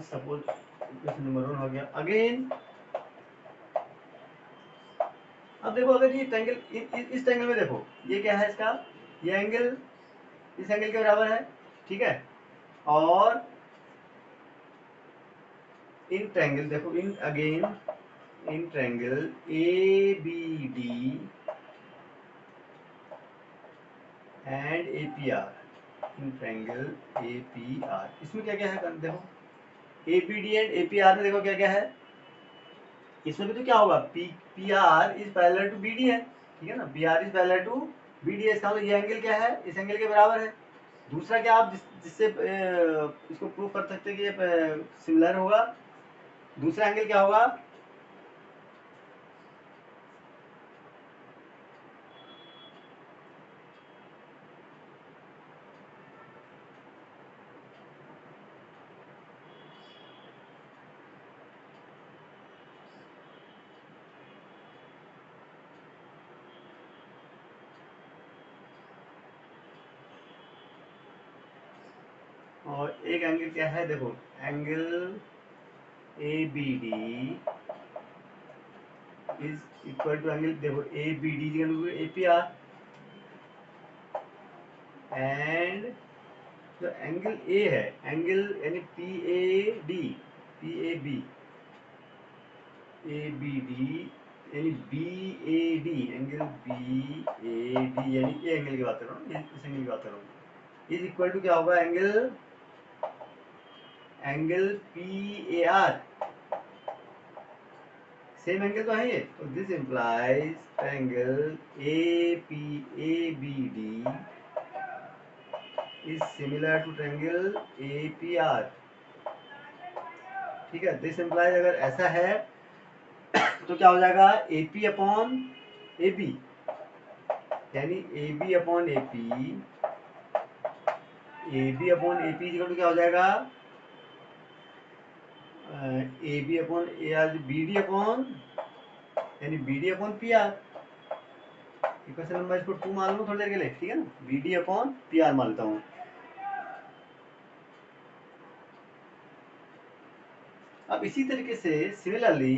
Speaker 1: सपोज इक्वेशन नंबर 1 हो गया। अगेन अब देखो, अगर ये ट्रायंगल इस ट्रायंगल में देखो, ये क्या है इसका, ये एंगल इस एंगल के बराबर है, ठीक है, और इन ट्रायंगल देखो, in again in triangle A B D and A P R, in triangle A P R, इसमें क्या क्या है देखो, A B D and A P R में देखो क्या क्या है, इसमें भी तो क्या होगा, P P R is parallel to B D है, ठीक है ना, P R is parallel to B D है, इसका मतलब ये एंगल क्या है, इस एंगल के बराबर है। दूसरा क्या, आप जिससे इसको प्रूव कर सकते हैं कि ये सिमिलर होगा, दूसरा एंगल क्या होगा, और एक एंगल क्या है देखो, angle A B D is equal to angle, देखो A B D A P R, and जो एंगल ए है, एंगल यानी P A D, P A B, A B D यानी B A D, angle B A D यानी ये angle की बात कर रहा हूँ, इस एंगल की बात कर रहा हूँ, इज इक्वल टू क्या होगा, angle angle P A R, same angle तो है ये, तो this implies angle A P A B D is similar to triangle A P R. ठीक है, दिस इंप्लाइज अगर ऐसा है तो क्या हो जाएगा, A P upon A B, यानी A B upon A P, A B upon A P equal to क्या हो जाएगा, A B upon A R, B D upon यानी B D upon P R. Equation number इसको 2 मान लो थोड़ी देर के लिए, ठीक है ना, B D upon P R मान लेता हूँ। अब इसी तरीके से similarly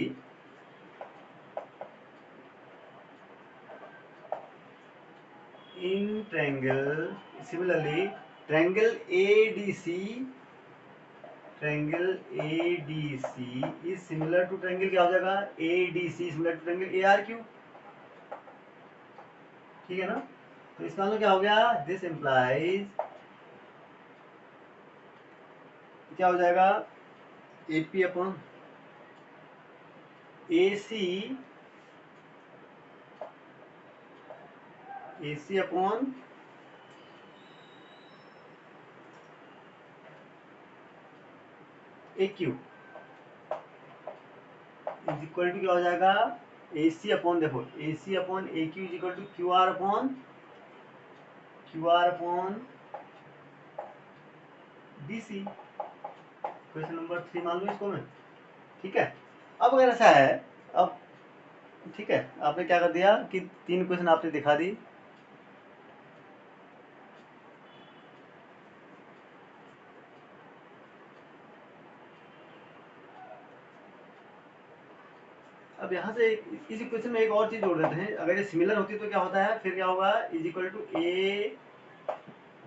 Speaker 1: in triangle, similarly triangle ADC, triangle ADC is similar to triangle क्या हो जाएगा, ADC similar to triangle ARQ, ठीक है ना। तो इसका मतलब क्या हो गया, दिस इंप्लाइज क्या हो जाएगा, AP upon AC, AC upon AQ is equal to क्या हो जाएगा, AC अपॉन, देखो AC upon AQ is equal to QR upon BC। Question number 3 मान लो इसको मैं, ठीक है। अब अगर ऐसा है, अब ठीक है, आपने क्या कर दिया कि 3 क्वेश्चन आपने दिखा दी, अब यहाँ से इस इक्वेशन में एक और चीज जोड़ देते हैं, अगर ये सिमिलर होती तो क्या होता है, फिर क्या होगा, is equal to A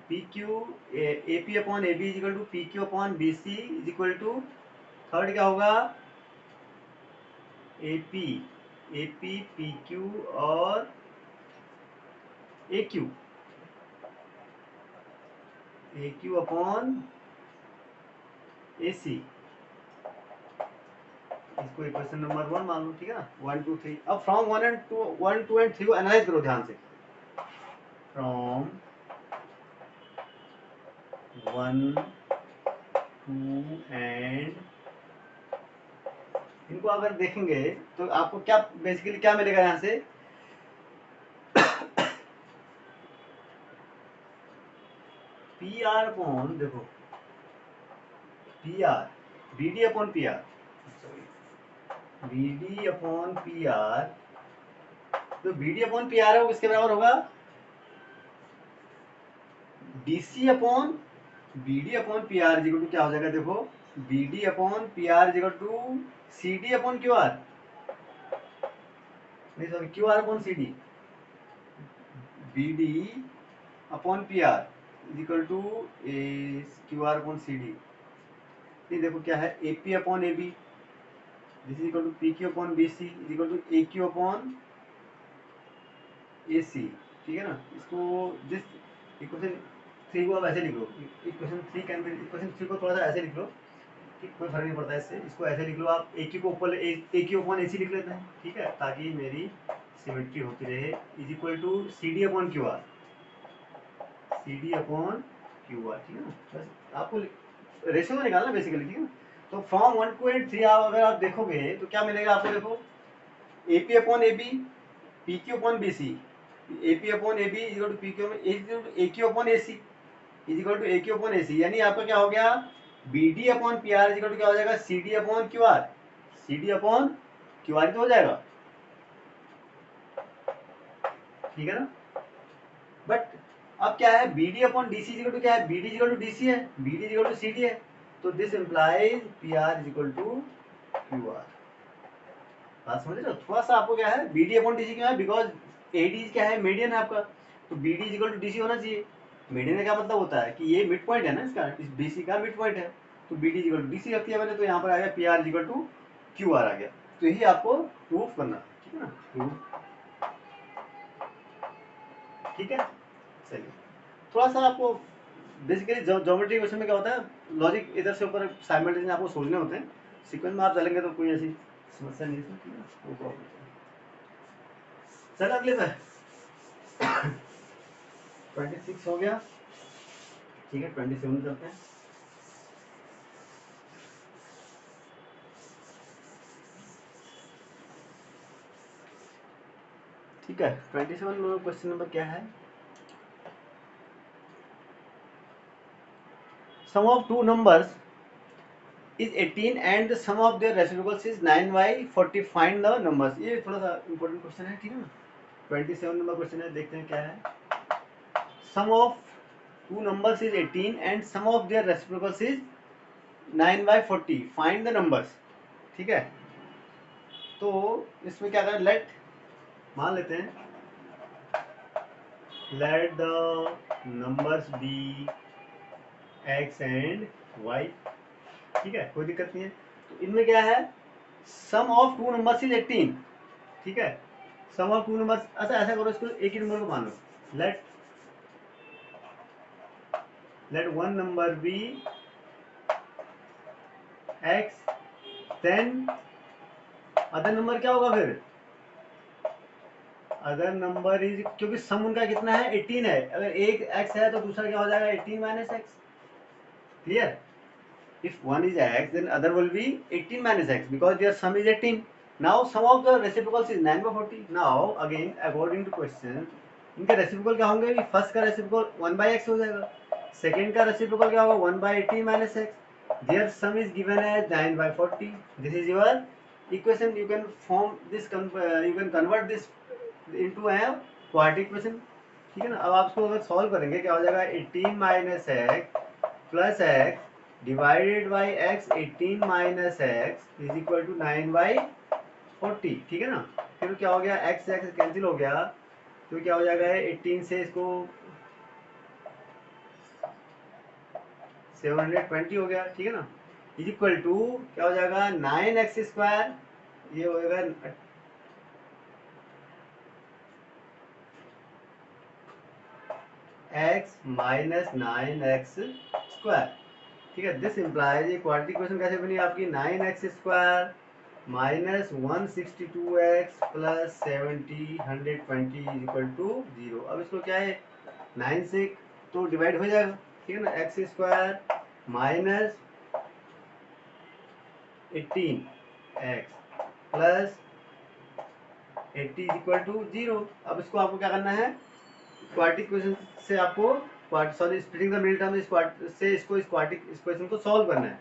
Speaker 1: P Q, A P upon A B is equal to P Q upon B C is equal to, third क्या होगा, ए पी पी क्यू और ए क्यू अपॉन ए सी, इसको इक्वेशन नंबर 1 मान लो, ठीक है ना, 1 2 3। अब from 1 and 2, 1 2 and 3 को एनालाइज करो ध्यान से, फ्रॉम 1 2 एंड इनको अगर देखेंगे तो आपको क्या बेसिकली क्या मिलेगा यहाँ से, पी आर अपॉन, देखो P R, B D upon P R, B D upon P R, तो B D upon P R है वो किसके बराबर होगा, D C upon B D upon P R equal to क्या हो जाएगा, देखो B D upon P R equal to C D upon Q R, नहीं sorry Q R upon C D, B D upon P R equal to Q R upon C D. ये देखो क्या है, A P upon A B, this is equal to P Q upon B C is equal to A Q upon A C, ठीक है ना। इसको जिस equation 3 को आप ऐसे लिख लो, इक्वेशन 3 कैन बी, इक्वेशन 3 को थोड़ा सा ऐसे लिख लो कि कोई फर्क नहीं पड़ता इससे, इसको ऐसे लिख लो आप, ए क्यू को ऊपर ए क्यू अपॉन ए सी लिख लेते हैं, ठीक है, ताकि मेरी सिमेट्री होती रहे, is equal to C D upon Q R, C D upon Q R, ठीक है ना। बस आपको रेशियो में निकालना बेसिकली, ठीक है ना। तो फ्रॉम 1 to 8 3 अगर आप देखोगे तो क्या मिलेगा आपको, देखो A P upon A B, P Q upon B C, A P upon A B is equal to P Q A Q upon A C is equal to A Q upon A C, यानी आपका क्या हो गया, B D upon P R is equal to क्या हो जाएगा, C D upon Q R, C D upon Q R तो हो जाएगा, ठीक है ना। बट अब क्या है, B D upon D C is equal to क्या है, B D is equal to D C है, B D is equal to C D है, तो this implies P R is equal to Q R. बात समझ रहे हो, थोड़ा सा आपको क्या है, B D upon D C क्यों है, बिकॉज ए डी क्या है, मीडियन है आपका, तो B D is equal to D C होना चाहिए। मीडियन का क्या मतलब होता है कि ये मिड पॉइंट है ना इसका, इस बी सी का मिड पॉइंट है, तो B D is equal to D C रख दिया मैंने, तो यहाँ पर आ गया P R is equal to Q R आ गया। तो यही आपको प्रूफ करना, ठीक है ना, प्रूफ, ठीक है। चलिए थोड़ा सा आपको बेसिकली ज्योमेट्री क्वेश्चन में क्या होता है, लॉजिक इधर से ऊपर साइमल्टेनियस आपको सोचने होते हैं, सीक्वेंस में आप चलेंगे तो कोई ऐसी समस्या नहीं है, ठीक है, वो प्रॉब्लम। चलो अगले पे 26 हो गया, ठीक है, 27 करते हैं। ठीक है, 27 में क्वेश्चन नंबर क्या है, sum of two numbers is 18 and the sum of their reciprocals is 9/40, find the numbers। ये थोड़ा सा इंपॉर्टेंट क्वेश्चन है, ठीक है ना। 27 नंबर क्वेश्चन है, देखते हैं क्या है। Sum of two numbers is 18 and sum of their reciprocals is 9/40, find the numbers, ठीक है। तो इसमें क्या करें, लेट मान लेते हैं, let the numbers be x and y, ठीक है, कोई दिक्कत नहीं है। तो इनमें क्या है, sum of two numbers is 18, ठीक है, सम ऑफ टू नंबर्स, अच्छा ऐसा करो, इसको एक ही नंबर को मान लो, let one number be x, then other number क्या होगा फिर, अदर नंबर इज, क्योंकि सम उनका कितना है 18 है, अगर एक एक्स है तो दूसरा क्या हो जाएगा 18 minus x, clear. if one is x then other will be 18 minus x because their sum is 18. Now sum of the reciprocals is 9/40. Now again according to question इनके रेसिप्रोकल क्या होंगे, फर्स्ट का रेसिप्रोकल 1/x हो जाएगा, second का reciprocal क्या होगा 1/18 minus x, their sum is given as 9/40. This is your equation, you can form this you can convert this into a quadratic equation, ठीक है ना। अब आप इसको अगर सॉल्व करेंगे क्या हो जाएगा, 18 minus x plus x divided by x, 18 minus x is equal to 9/40, ठीक है ना। फिर क्या हो गया, एक्स एक्स कैंसिल हो गया, तो क्या हो जाएगा 18 से इसको 720 हो गया, ठीक है ना, इज इक्वल टू क्या हो जाएगा 9x², ये हो जाएगा x माइनस 9x², ठीक है। दिस इम्प्लाइज, ये क्वाड्रेटिक इक्वेशन कैसे बनी आपकी, 9x² minus 162x plus 70 120 is equal to 0। अब इसको क्या है 9 से तो डिवाइड हो जाएगा, ठीक है ना, x² minus 18 x plus 80 is equal to 0। अब इसको आपको क्या करना है, क्वाड्रेटिक इक्वेशन से आपको sorry splitting the middle term से इसको इस क्वाड्रेटिक इक्वेशन को सॉल्व करना है।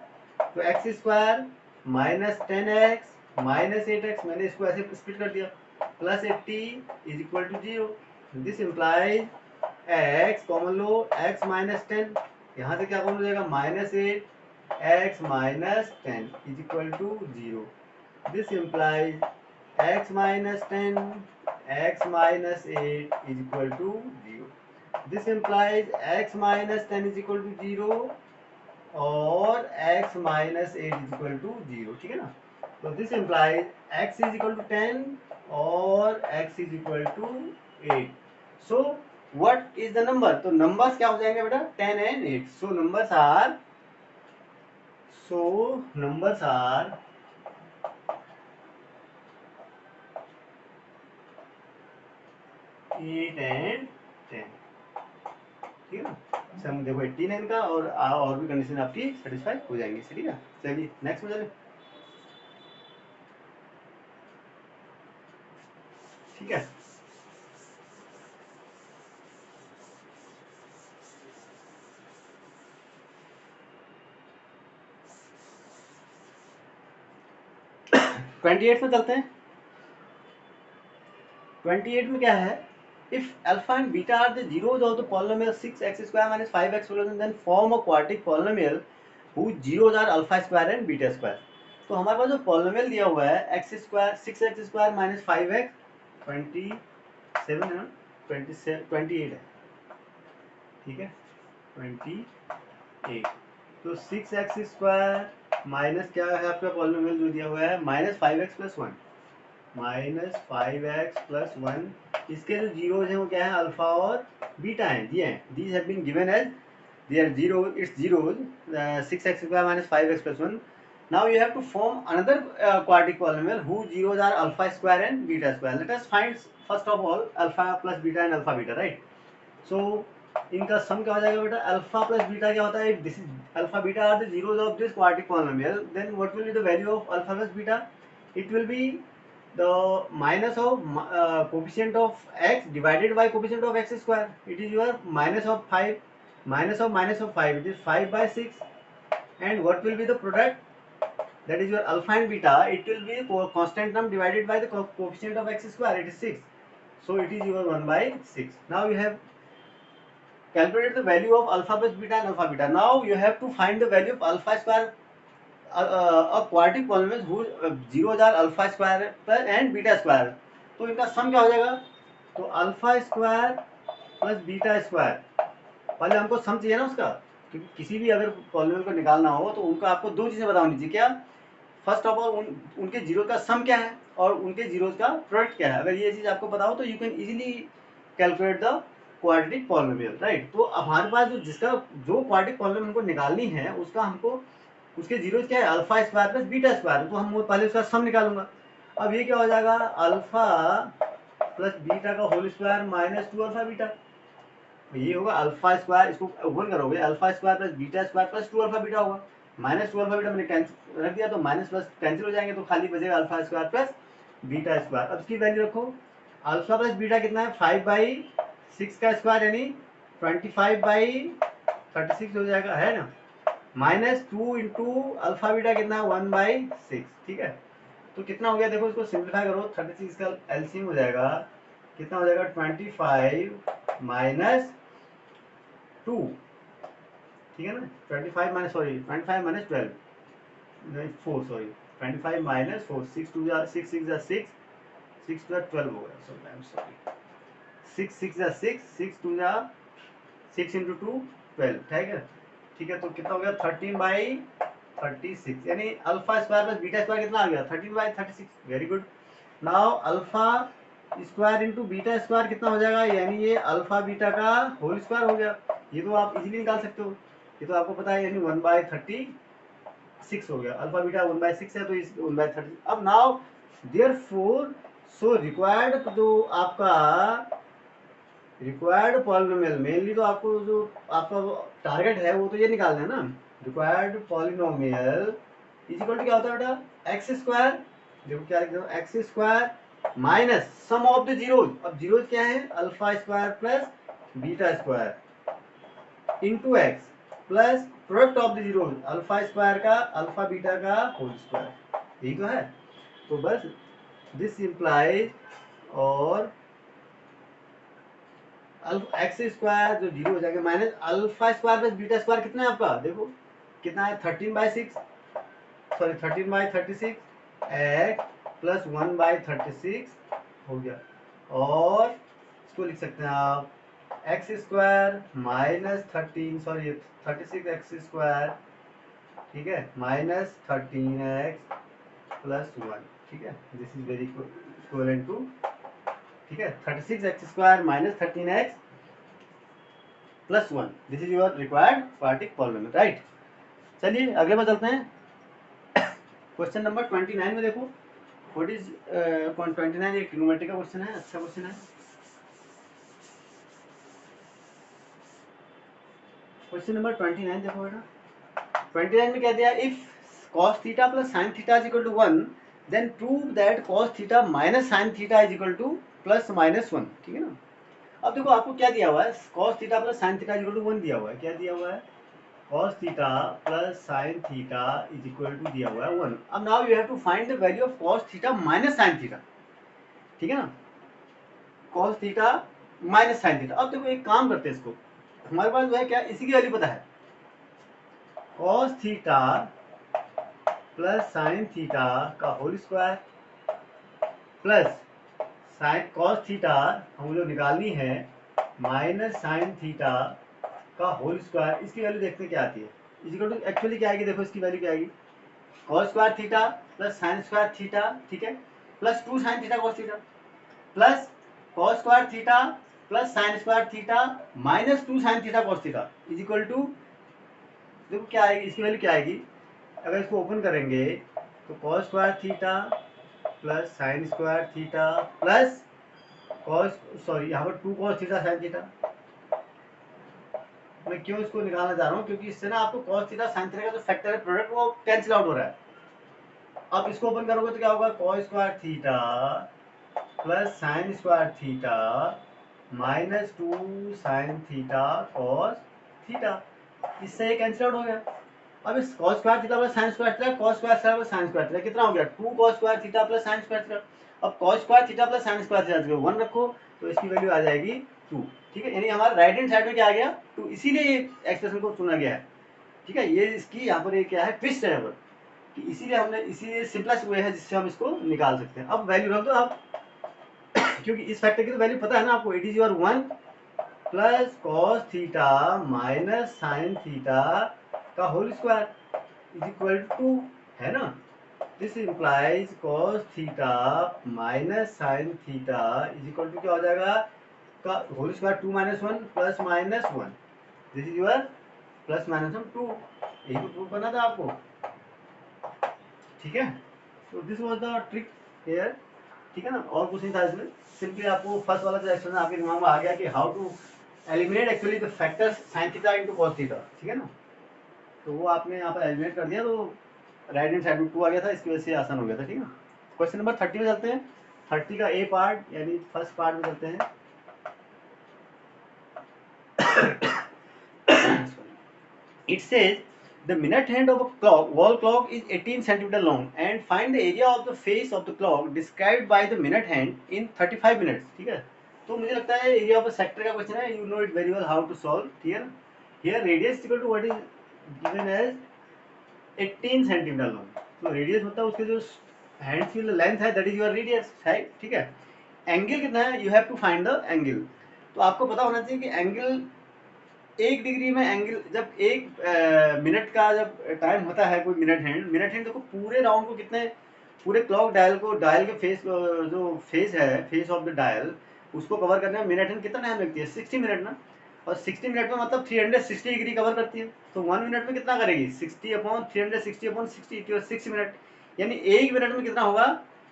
Speaker 1: तो x square minus 10x minus 8x, मैंने इसको ऐसे स्प्लिट कर दिया, plus 80 is equal to 0। This implies x common लो, x माइनस 10, यहाँ से क्या कॉमन हो जाएगा, minus 8 x minus 10 is equal to 0। This implies x minus 10 x minus 8 is equal to 0. This implies x minus 10 is equal to 0 और x minus 8 is equal to 0, ठीक है ना। तो this implies x is equal to 10 और x is equal to 8. So what is the number? तो numbers क्या हो जाएंगे बेटा, 10 and 8. So numbers are 8 and 10, ठीक है ना। सम देखो 89 का और भी कंडीशन आपकी सेटिस्फाई हो जाएंगी, ठीक है। चलिए नेक्स्ट में चले, ठीक है। ट्वेंटी एट में चलते हैं। 28 में क्या है, if alpha and beta are the zeros of the polynomial 6x² minus 5x then form a quadratic polynomial whose zeros are alpha square and beta square। तो हमारे पास जो पॉलिनोमियल दिया हुआ है x square 6x² minus 5x 27 है ना, 28 है, ठीक है 28। तो 6x² माइनस क्या है आपका पॉलिनोमियल जो दिया हुआ है, minus 5x plus 1, minus 5x plus 1। इसके जो जीरोज हैं वो क्या है, अल्फा और बीटा हैं, दिए हैं, these have been given as their zero, its zeros 6x² minus 5x plus 1। Now you have to form another quadratic polynomial whose zeros are alpha square and beta square। Let us find first of all alpha plus beta and alpha beta, right? So इनका सम क्या हो जाएगा बेटा, alpha plus beta क्या होता है, this is alpha beta are the zeros of this quadratic polynomial, then what will be the value of alpha plus beta, it will be the minus of coefficient of x divided by coefficient of x square। it is your minus of 5 minus of 5, it is 5 by 6, and what will be the product, that is your alpha and beta, it will be constant term divided by the coefficient of x square, it is 6, so it is your 1 by 6। now you have calculated the value of alpha plus beta and alpha beta। now you have to find the value of alpha square, a quadratic polynomial whose zeros are alpha square and beta square। तो इनका सम क्या हो जाएगा, तो alpha square plus beta square, पहले हमको सम चाहिए ना उसका, क्योंकि किसी भी अगर पॉलिनोमियल को निकालना हो तो उनका आपको दो चीजें बतानी चाहिए, क्या, फर्स्ट ऑफ ऑल उनके जीरो का सम क्या है और उनके जीरोज का प्रोडक्ट क्या है। अगर ये चीज आपको पता हो तो you can easily calculate the quadratic polynomial, right. तो अब हमारे पास जो क्वाड्रेटिक पॉलिनोमियल हमको निकालनी है उसका हमको उसके जीरोज क्या है, alpha square plus beta square, तो हम पहले उसका सम निकालूंगा। अब ये क्या हो जाएगा, अल्फा प्लस बीटा का whole square minus 2 alpha beta, ये होगा अल्फा स्क्वायर, इसको ओपन करोगे alpha square plus beta square plus 2 alpha beta होगा, माइनस 2 अल्फा बीटा मैंने कैंसिल रख दिया तो माइनस प्लस कैंसिल हो जाएंगे, तो खाली बचेगा alpha square plus beta square. अब इसकी वैल्यू रखो, अल्फा प्लस बीटा कितना है, 5/6 का स्क्वायर यानी 25/36 हो जाएगा, है ना, माइनस 2 इंटू अल्फा बीटा कितना है 1/6, ठीक है। तो कितना हो गया, देखो इसको सिंप्लीफाई करो, 36 का एलसीएम हो जाएगा, कितना हो जाएगा 25 माइनस 2, ठीक है ना, 25 माइनस 12 नहीं 4, सॉरी 25 माइनस 4, 6 2 जा 6 6 जा 6 6 2 12 हो गया, सॉरी आई एम सॉरी, 6 6 जा 6 6 2 जा 6 इंटू 2 12, ठीक है, ठीक है। तो कितना हो गया 13/36, यानी alpha square plus beta square कितना आ गया 13/36, very good. Now alpha square into beta square कितना हो जाएगा, यानी ये अल्फा बीटा का होल स्क्वायर हो गया, ये तो आप इजीली निकाल सकते हो, ये तो आपको पता है, यानी 1/36 हो गया, अल्फा बीटा 1/6 है तो इस 1/30। अब नाउ देयरफॉर सो रिक्वायर्ड जो आपका रिक्वायर्ड पॉलिनोमियल, मेनली तो आपको जो आपका टारगेट है वो तो ये निकालना है ना, required polynomial is equal to क्या होता है बेटा एक्स स्क्वायर, देखो क्या लिख रहा हूँ, x square minus sum of the zeros, अब जीरोज क्या है alpha square plus beta square into x plus product of the zeros alpha square का अल्फा बीटा का होल स्क्वायर, यही तो है। तो बस दिस इम्प्लाइज और एक्स स्क्वायर जो जीरो हो जाएगा minus alpha square plus beta square कितना है आपका, देखो कितना है 13/6, सॉरी 13/36 एक्स प्लस 1/36 हो गया। और इसको लिख सकते हैं आप x square minus 13 sorry 36 x square, ठीक है, माइनस 13x प्लस 1, ठीक है, this is very equivalent to, ठीक है, 36 x square minus 13x plus 1, this is your required quadratic polynomial, right. चलिए अगले पर चलते हैं। क्वेश्चन नंबर 29 में देखो व्हाट इज 29, एक ट्रिग्नोमेट्री का क्वेश्चन है, अच्छा क्वेश्चन है। क्वेश्चन नंबर 29 देखो बेटा, 29 में क्या दिया, if cos theta plus sin theta is equal to 1 then prove that cos theta minus sin theta is equal to plus minus 1, ठीक है ना। अब देखो आपको क्या दिया हुआ है, cos theta plus sin theta is equal to 1 दिया हुआ है, क्या दिया हुआ है, cos theta plus sin theta is equal to दिया हुआ है 1। अब now you have to find the value of cos theta minus sin theta, ठीक है ना, cos theta minus sin theta. अब देखो एक काम करते हैं, इसको हमारे पास जो है क्या, इसी की वैल्यू पता है, cos theta plus sin theta का whole square plus sine cos theta हम लोग निकालनी है माइनस sin थीटा का होल स्क्वायर, इसकी वैल्यू देखते हैं क्या आती है, इज इक्वल टू एक्चुअली क्या आएगी, देखो इसकी वैल्यू क्या आएगी, cos square theta plus sin square theta, ठीक है, plus 2 sin theta cos theta plus cos square theta plus sin square theta minus 2 sin theta cos theta is equal to, देखो क्या आएगी, इसकी वैल्यू क्या आएगी, अगर इसको ओपन करेंगे तो cos square theta plus sin square theta plus cos, sorry यहाँ पर 2 cos थीटा sin थीटा, मैं क्यों इसको निकालना चाह रहा हूँ, क्योंकि इससे ना आपको cos थीटा sin थीटा का जो फैक्टर है प्रोडक्ट वो कैंसिल आउट हो रहा है। अब इसको ओपन करोगे तो क्या होगा, cos square theta plus sin square theta minus 2 sin theta cos theta, इससे ये कैंसिल आउट हो गया। अब इस cos square theta plus sin square theta, cos square theta plus sin square theta कितना हो गया, 2 cos square theta plus sin square theta. अब cos square theta plus sin square theta 1 रखो तो इसकी वैल्यू आ जाएगी 2, ठीक है, यानी हमारा राइट हैंड साइड में क्या आ गया 2, इसीलिए ये एक्सप्रेशन को चुना गया है, ठीक है, ये इसकी यहाँ पर ये क्या है ट्विस्ट है यहाँ पर, कि इसीलिए हमने इसीलिए सिंपलेस्ट वे है जिससे हम इसको निकाल सकते हैं। अब वैल्यू रख दो आप, क्योंकि इस फैक्टर की तो वैल्यू पता है ना आपको, it is your 1 plus cos theta minus sin theta का whole square is equal to, है ना, this implies cos theta minus sin theta is equal to क्या हो जाएगा, का whole square 2 minus 1 plus minus 1, this is your plus minus 1 2, यही तो prove करना था आपको, ठीक है। तो this was the trick here, ठीक है ना, और कुछ नहीं था इसमें, सिंपली आपको फर्स्ट वाला जो एक्सप्रेशन आपके दिमाग में आ गया कि how to eliminate actually the factors sin theta into cos theta, ठीक है ना, तो वो आपने यहाँ पर एलिमिनेट कर दिया, तो राइट हैंड साइड में 2 आ गया था, इसकी वजह से आसान हो गया था, ठीक है। क्वेश्चन नंबर 30 में चलते हैं, 30 का ए पार्ट यानी फर्स्ट पार्ट में चलते हैं। It says the minute hand of a clock, wall clock is 18 centimeter long and find the area of the face of the clock described by the minute hand in 35 minutes, ठीक है। तो मुझे लगता है area of sector का question है, you know it very well how to solve, ठीक है ना। Here radius equal to what is given as 18 centimetre long, तो रेडियस मतलब उसके जो हैंड की लेंथ है दैट इज योर रेडियस है, ठीक है। एंगल कितना है, you have to find the angle, तो आपको पता होना चाहिए कि एंगल 1 डिग्री में एंगल, जब 1 मिनट का जब टाइम होता है कोई मिनट हैंड देखो पूरे राउंड को कितने, पूरे क्लॉक डायल को, डायल के फेस जो फेस है, फेस ऑफ द डायल उसको कवर करने में मिनट हैंड कितना टाइम लगती है 60 मिनट ना, और 60 मिनट में मतलब 360 डिग्री कवर करती है, तो 1 मिनट में कितना करेगी 60/360/60 6 मिनट, यानी 1 मिनट में कितना होगा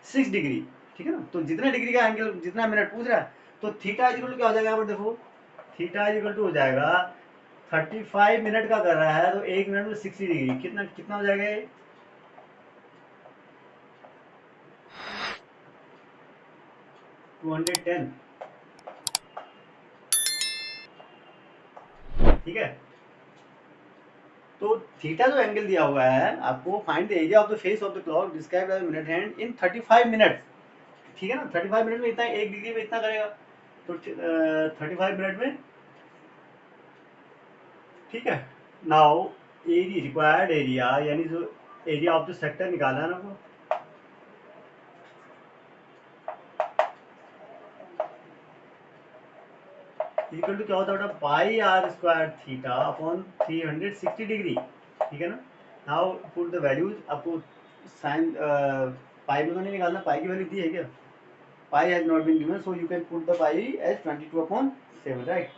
Speaker 1: 6 डिग्री, ठीक है ना। तो जितने डिग्री का एंगल जितना मिनट पूछ रहा है, तो थीटा इक्वल टू क्या हो जाएगा यहाँ पर देखो, थीटा इक्वल टू हो जाएगा 35 मिनट का कर रहा है तो 1 मिनट में 60 डिग्री, कितना कितना हो जाएगा ये 210, ठीक है। तो थीटा जो एंगल दिया हुआ है आपको, find the area of the face of the clock described by minute hand in 35 minutes, ठीक है ना। 35 मिनट में इतना, 1 डिग्री में इतना करेगा, तो 35 मिनट में, ठीक है। नाउ एरिया, रिक्वायर्ड एरिया, यानी जो एरिया ऑफ द सेक्टर निकालना है ना वो, इक्वल टू क्या होता है, pi r square theta upon 360 degree, ठीक है ना। नाउ पुट द वैल्यूज, आपको साइन पाई में तो नहीं निकालना, पाई की वैल्यू दी है क्या, pi has not been given, so you can put the pi as 22/7, right.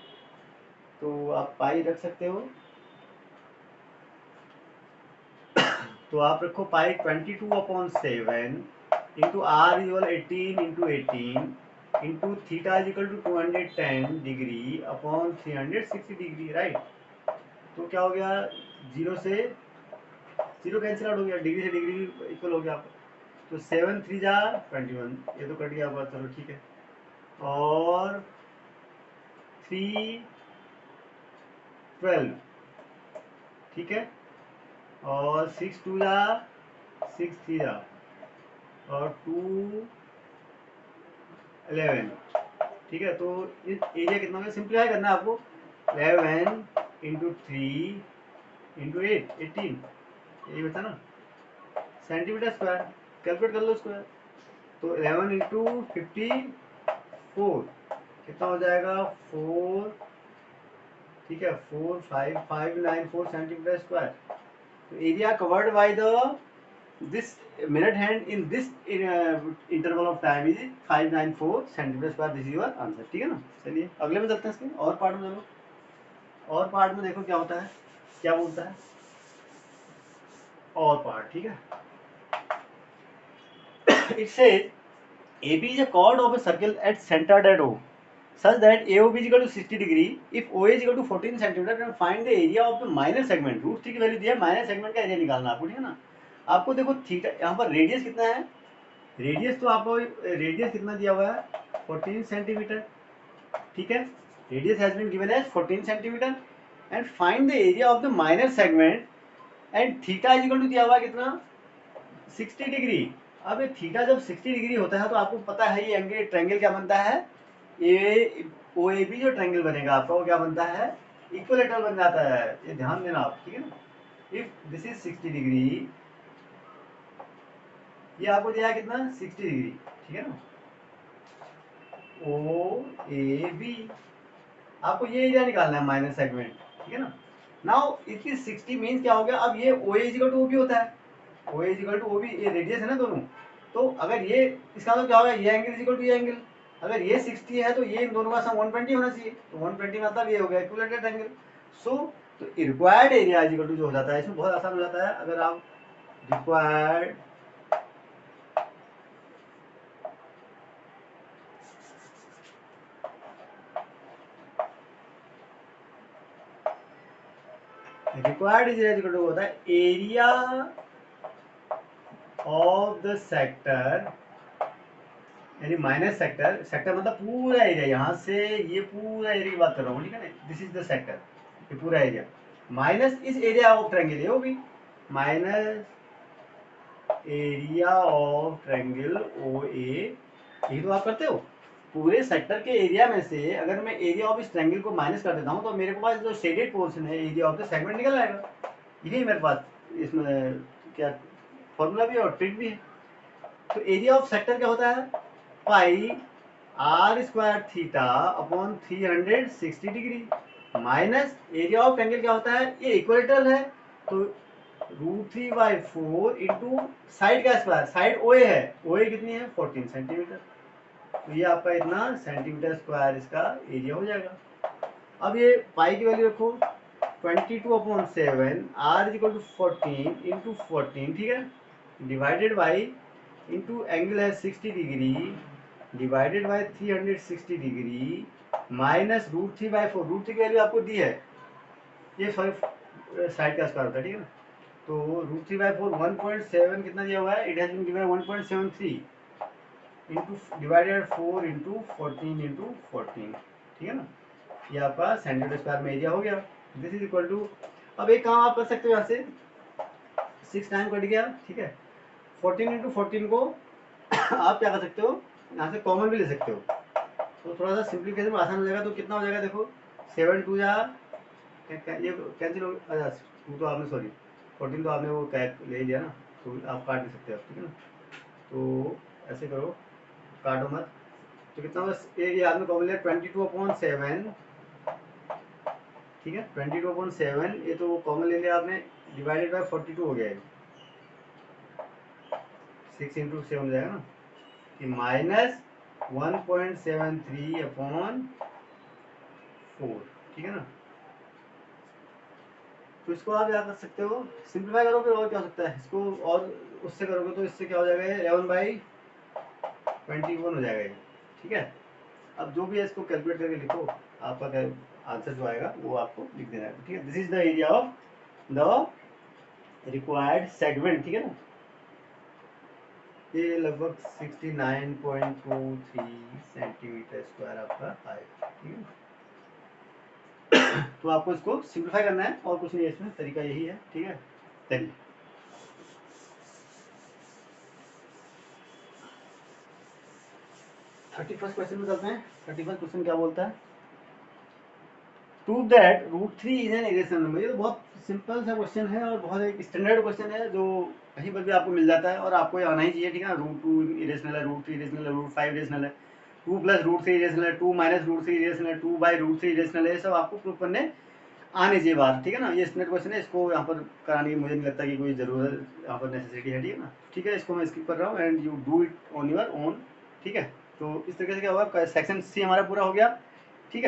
Speaker 1: तो आप पाई रख सकते हो, तो आप रखो pi 22/7 into r equal 18 into 18 into theta is equal to 210 degree upon 360 degree, right. तो क्या हो गया, जीरो से जीरो कैंसिल आउट हो गया, डिग्री से डिग्री भी इक्वल हो गया आपका। तो 7 3 जा 21, ये तो कट गया आपका, चलो ठीक है। और 3 12, ठीक है। और 6 2 जा 6 3 जा, और 2 11, ठीक है। तो एरिया कितना हो गया, सिंप्लीफाई करना है आपको, 11 इंटू 3 इंटू 8 18, यही बता ना, सेंटीमीटर स्क्वायर, कैलकुलेट कर लो स्क्वायर। तो 11 इंटू 54 कितना हो जाएगा, 4, ठीक है, 45594 सेंटीमीटर स्क्वायर। तो area covered by the this minute hand in this interval of time is 594 centimetre square, this is your answer, ठीक है ना। चलिए अगले में चलते हैं, इसके और पार्ट में चलो, और पार्ट में देखो क्या होता है, क्या बोलता है और पार्ट, ठीक है। It says AB is a chord of a circle at centered at O, such that AOB is equal to 60 degree. If OA is equal to 14 centimeter, then find the area of the minor segment. Root three की वैल्यू दिया है, minor segment का area निकालना आपको, ठीक है ना। आपको देखो थीटा, यहाँ पर रेडियस कितना है, रेडियस तो आपको रेडियस कितना दिया हुआ है, 14 सेंटीमीटर, ठीक है। Radius has been given as 14 centimetre and find the area of the minor segment, and theta is equal to दिया हुआ है कितना, 60 डिग्री। अब ये थीटा जब 60 डिग्री होता है तो आपको पता है ये एंगल, ट्रायंगल क्या बनता है, ए ओ ए बी जो ट्रायंगल बनेगा आपका वो क्या बनता है, इक्विलेटरल बन जाता है, ये ध्यान देना आप, ठीक है ना। इफ दिस इज 60 डिग्री, ये आपको दिया है कितना, 60 डिग्री, ठीक है ना। ओ ए बी, आपको ये एरिया निकालना है माइनर सेगमेंट, ठीक है ना। नाउ इसकी 60 मीन्स क्या हो गया, अब ये ओ ए इक्वल टू ओ बी होता है, O A equal to O B, ये रेडियस है ना दोनों। तो अगर ये, इसका मतलब क्या होगा, ये एंगल इक्वल टू ये एंगल, अगर ये 60 है तो ये इन दोनों का सम 120 होना चाहिए, तो 120 मतलब ये हो गया इक्विलेटरल एंगल। सो तो रिक्वायर्ड एरिया इक्वल टू जो हो जाता है, इसमें बहुत आसान हो जाता है, अगर आप required required area equal to होता है एरिया ऑफ द सेक्टर, यानी माइनस सेक्टर, सेक्टर मतलब पूरा एरिया, यहाँ से ये पूरा एरिया की बात कर रहा हूँ, ठीक है ना, दिस इज द सेक्टर, ये पूरा एरिया, माइनस इस एरिया ऑफ ट्रायंगल, ये भी minus area of triangle O A, यही तो आप करते हो। पूरे सेक्टर के एरिया में से अगर मैं एरिया ऑफ इस ट्रायंगल को माइनस कर देता हूँ तो मेरे पास जो शेडेड पोर्शन है, एरिया ऑफ द सेगमेंट निकल आएगा, यही मेरे पास इसमें क्या फॉर्मूला भी है और ट्रिक भी है। तो एरिया ऑफ सेक्टर क्या होता है, pi r square theta upon 360 degree, minus area of triangle क्या होता है, ये इक्वेटरल है, तो √3/4 इंटू साइड का स्क्वायर, साइड ओ ए है, ओ ए कितनी है 14 सेंटीमीटर, तो ये आपका इतना सेंटीमीटर स्क्वायर इसका एरिया हो जाएगा। अब ये पाई की वैल्यू रखो 22/7, R is equal to 14 into 14, ठीक है, डिवाइडेड बाई इंटू एंगल है 60 degree divided by 360 degree minus √3/4, √3 की वैल्यू आपको दी है, ये सॉरी साइड का स्क्वायर होता है, ठीक है ना। तो √3/4 1.7 कितना दिया हुआ है, it has been given 1.73 into divided 4 into 14 into 14, ठीक है ना। ये आपका सेंटीमीटर स्क्वायर में एरिया हो गया। दिस इज इक्वल टू, अब एक काम आप कर सकते हो यहाँ से, 6 टाइम कट गया, ठीक है। 14 इंटू 14 को आप क्या कर सकते हो, यहाँ से कॉमन भी ले सकते हो, तो थोड़ा सा सिंप्लीफिकेशन में आसान हो जाएगा। तो कितना हो जाएगा देखो, 7 2 जा ये कैंसिल हो, अच्छा 2 तो आपने, सॉरी 14 तो आपने वो ले लिया ना, तो आप काट नहीं सकते आप, ठीक है ना। तो ऐसे करो, काटो मत। तो कितना बस ये आपने कॉमन लिया 22/7, ठीक है। 22/7 ये तो कॉमन ले लिया आपने, डिवाइडेड बाय 42 हो गया है, 6 इंटू 7 हो जाएगा ना, कि -1.73/4, ठीक है ना। तो इसको आप याद रख सकते हो, सिंप्लीफाई करोगे और क्या हो सकता है इसको, और उससे करोगे तो इससे क्या हो जाएगा, 11/21 हो जाएगा ये, ठीक है। अब जो भी है इसको कैलकुलेट करके लिखो, आपका क्या आंसर जो आएगा वो आपको लिख देना है, ठीक है। This is the area of the required segment, ठीक है ना। ये लगभग 69.23 सेंटीमीटर स्क्वायर आपका आएगा, ठीक है। तो आपको इसको सिंप्लीफाई करना है और कुछ नहीं है इसमें, तरीका यही है, ठीक है। चलिए 31st क्वेश्चन में चलते हैं। 31st क्वेश्चन क्या बोलता है, prove that √3 is an irrational number. ये तो बहुत सिंपल सा क्वेश्चन है और बहुत एक स्टैंडर्ड क्वेश्चन है जो कहीं पर भी आपको मिल जाता है और आपको ये आना ही चाहिए, ठीक है ना। √2 इरेशनल है, √3 इरेशनल है, √5 इरेशनल है, 2 + √3 इरेशनल है, 2 - √3 इरेशनल है, 2/√3 इरेशनल है, ये सब आपको प्रूव करने आने चाहिए बात, ठीक है ना। ये स्टैंडर्ड क्वेश्चन है, इसको यहाँ पर कराने की मुझे नहीं लगता कि कोई ज़रूरत यहाँ पर नेसेसिटी है, ठीक है ना। ठीक है, इसको मैं स्किप कर रहा हूँ and you do it on your own, ठीक है। तो इस तरीके से क्या होगा, सेक्शन सी हमारा पूरा हो गया।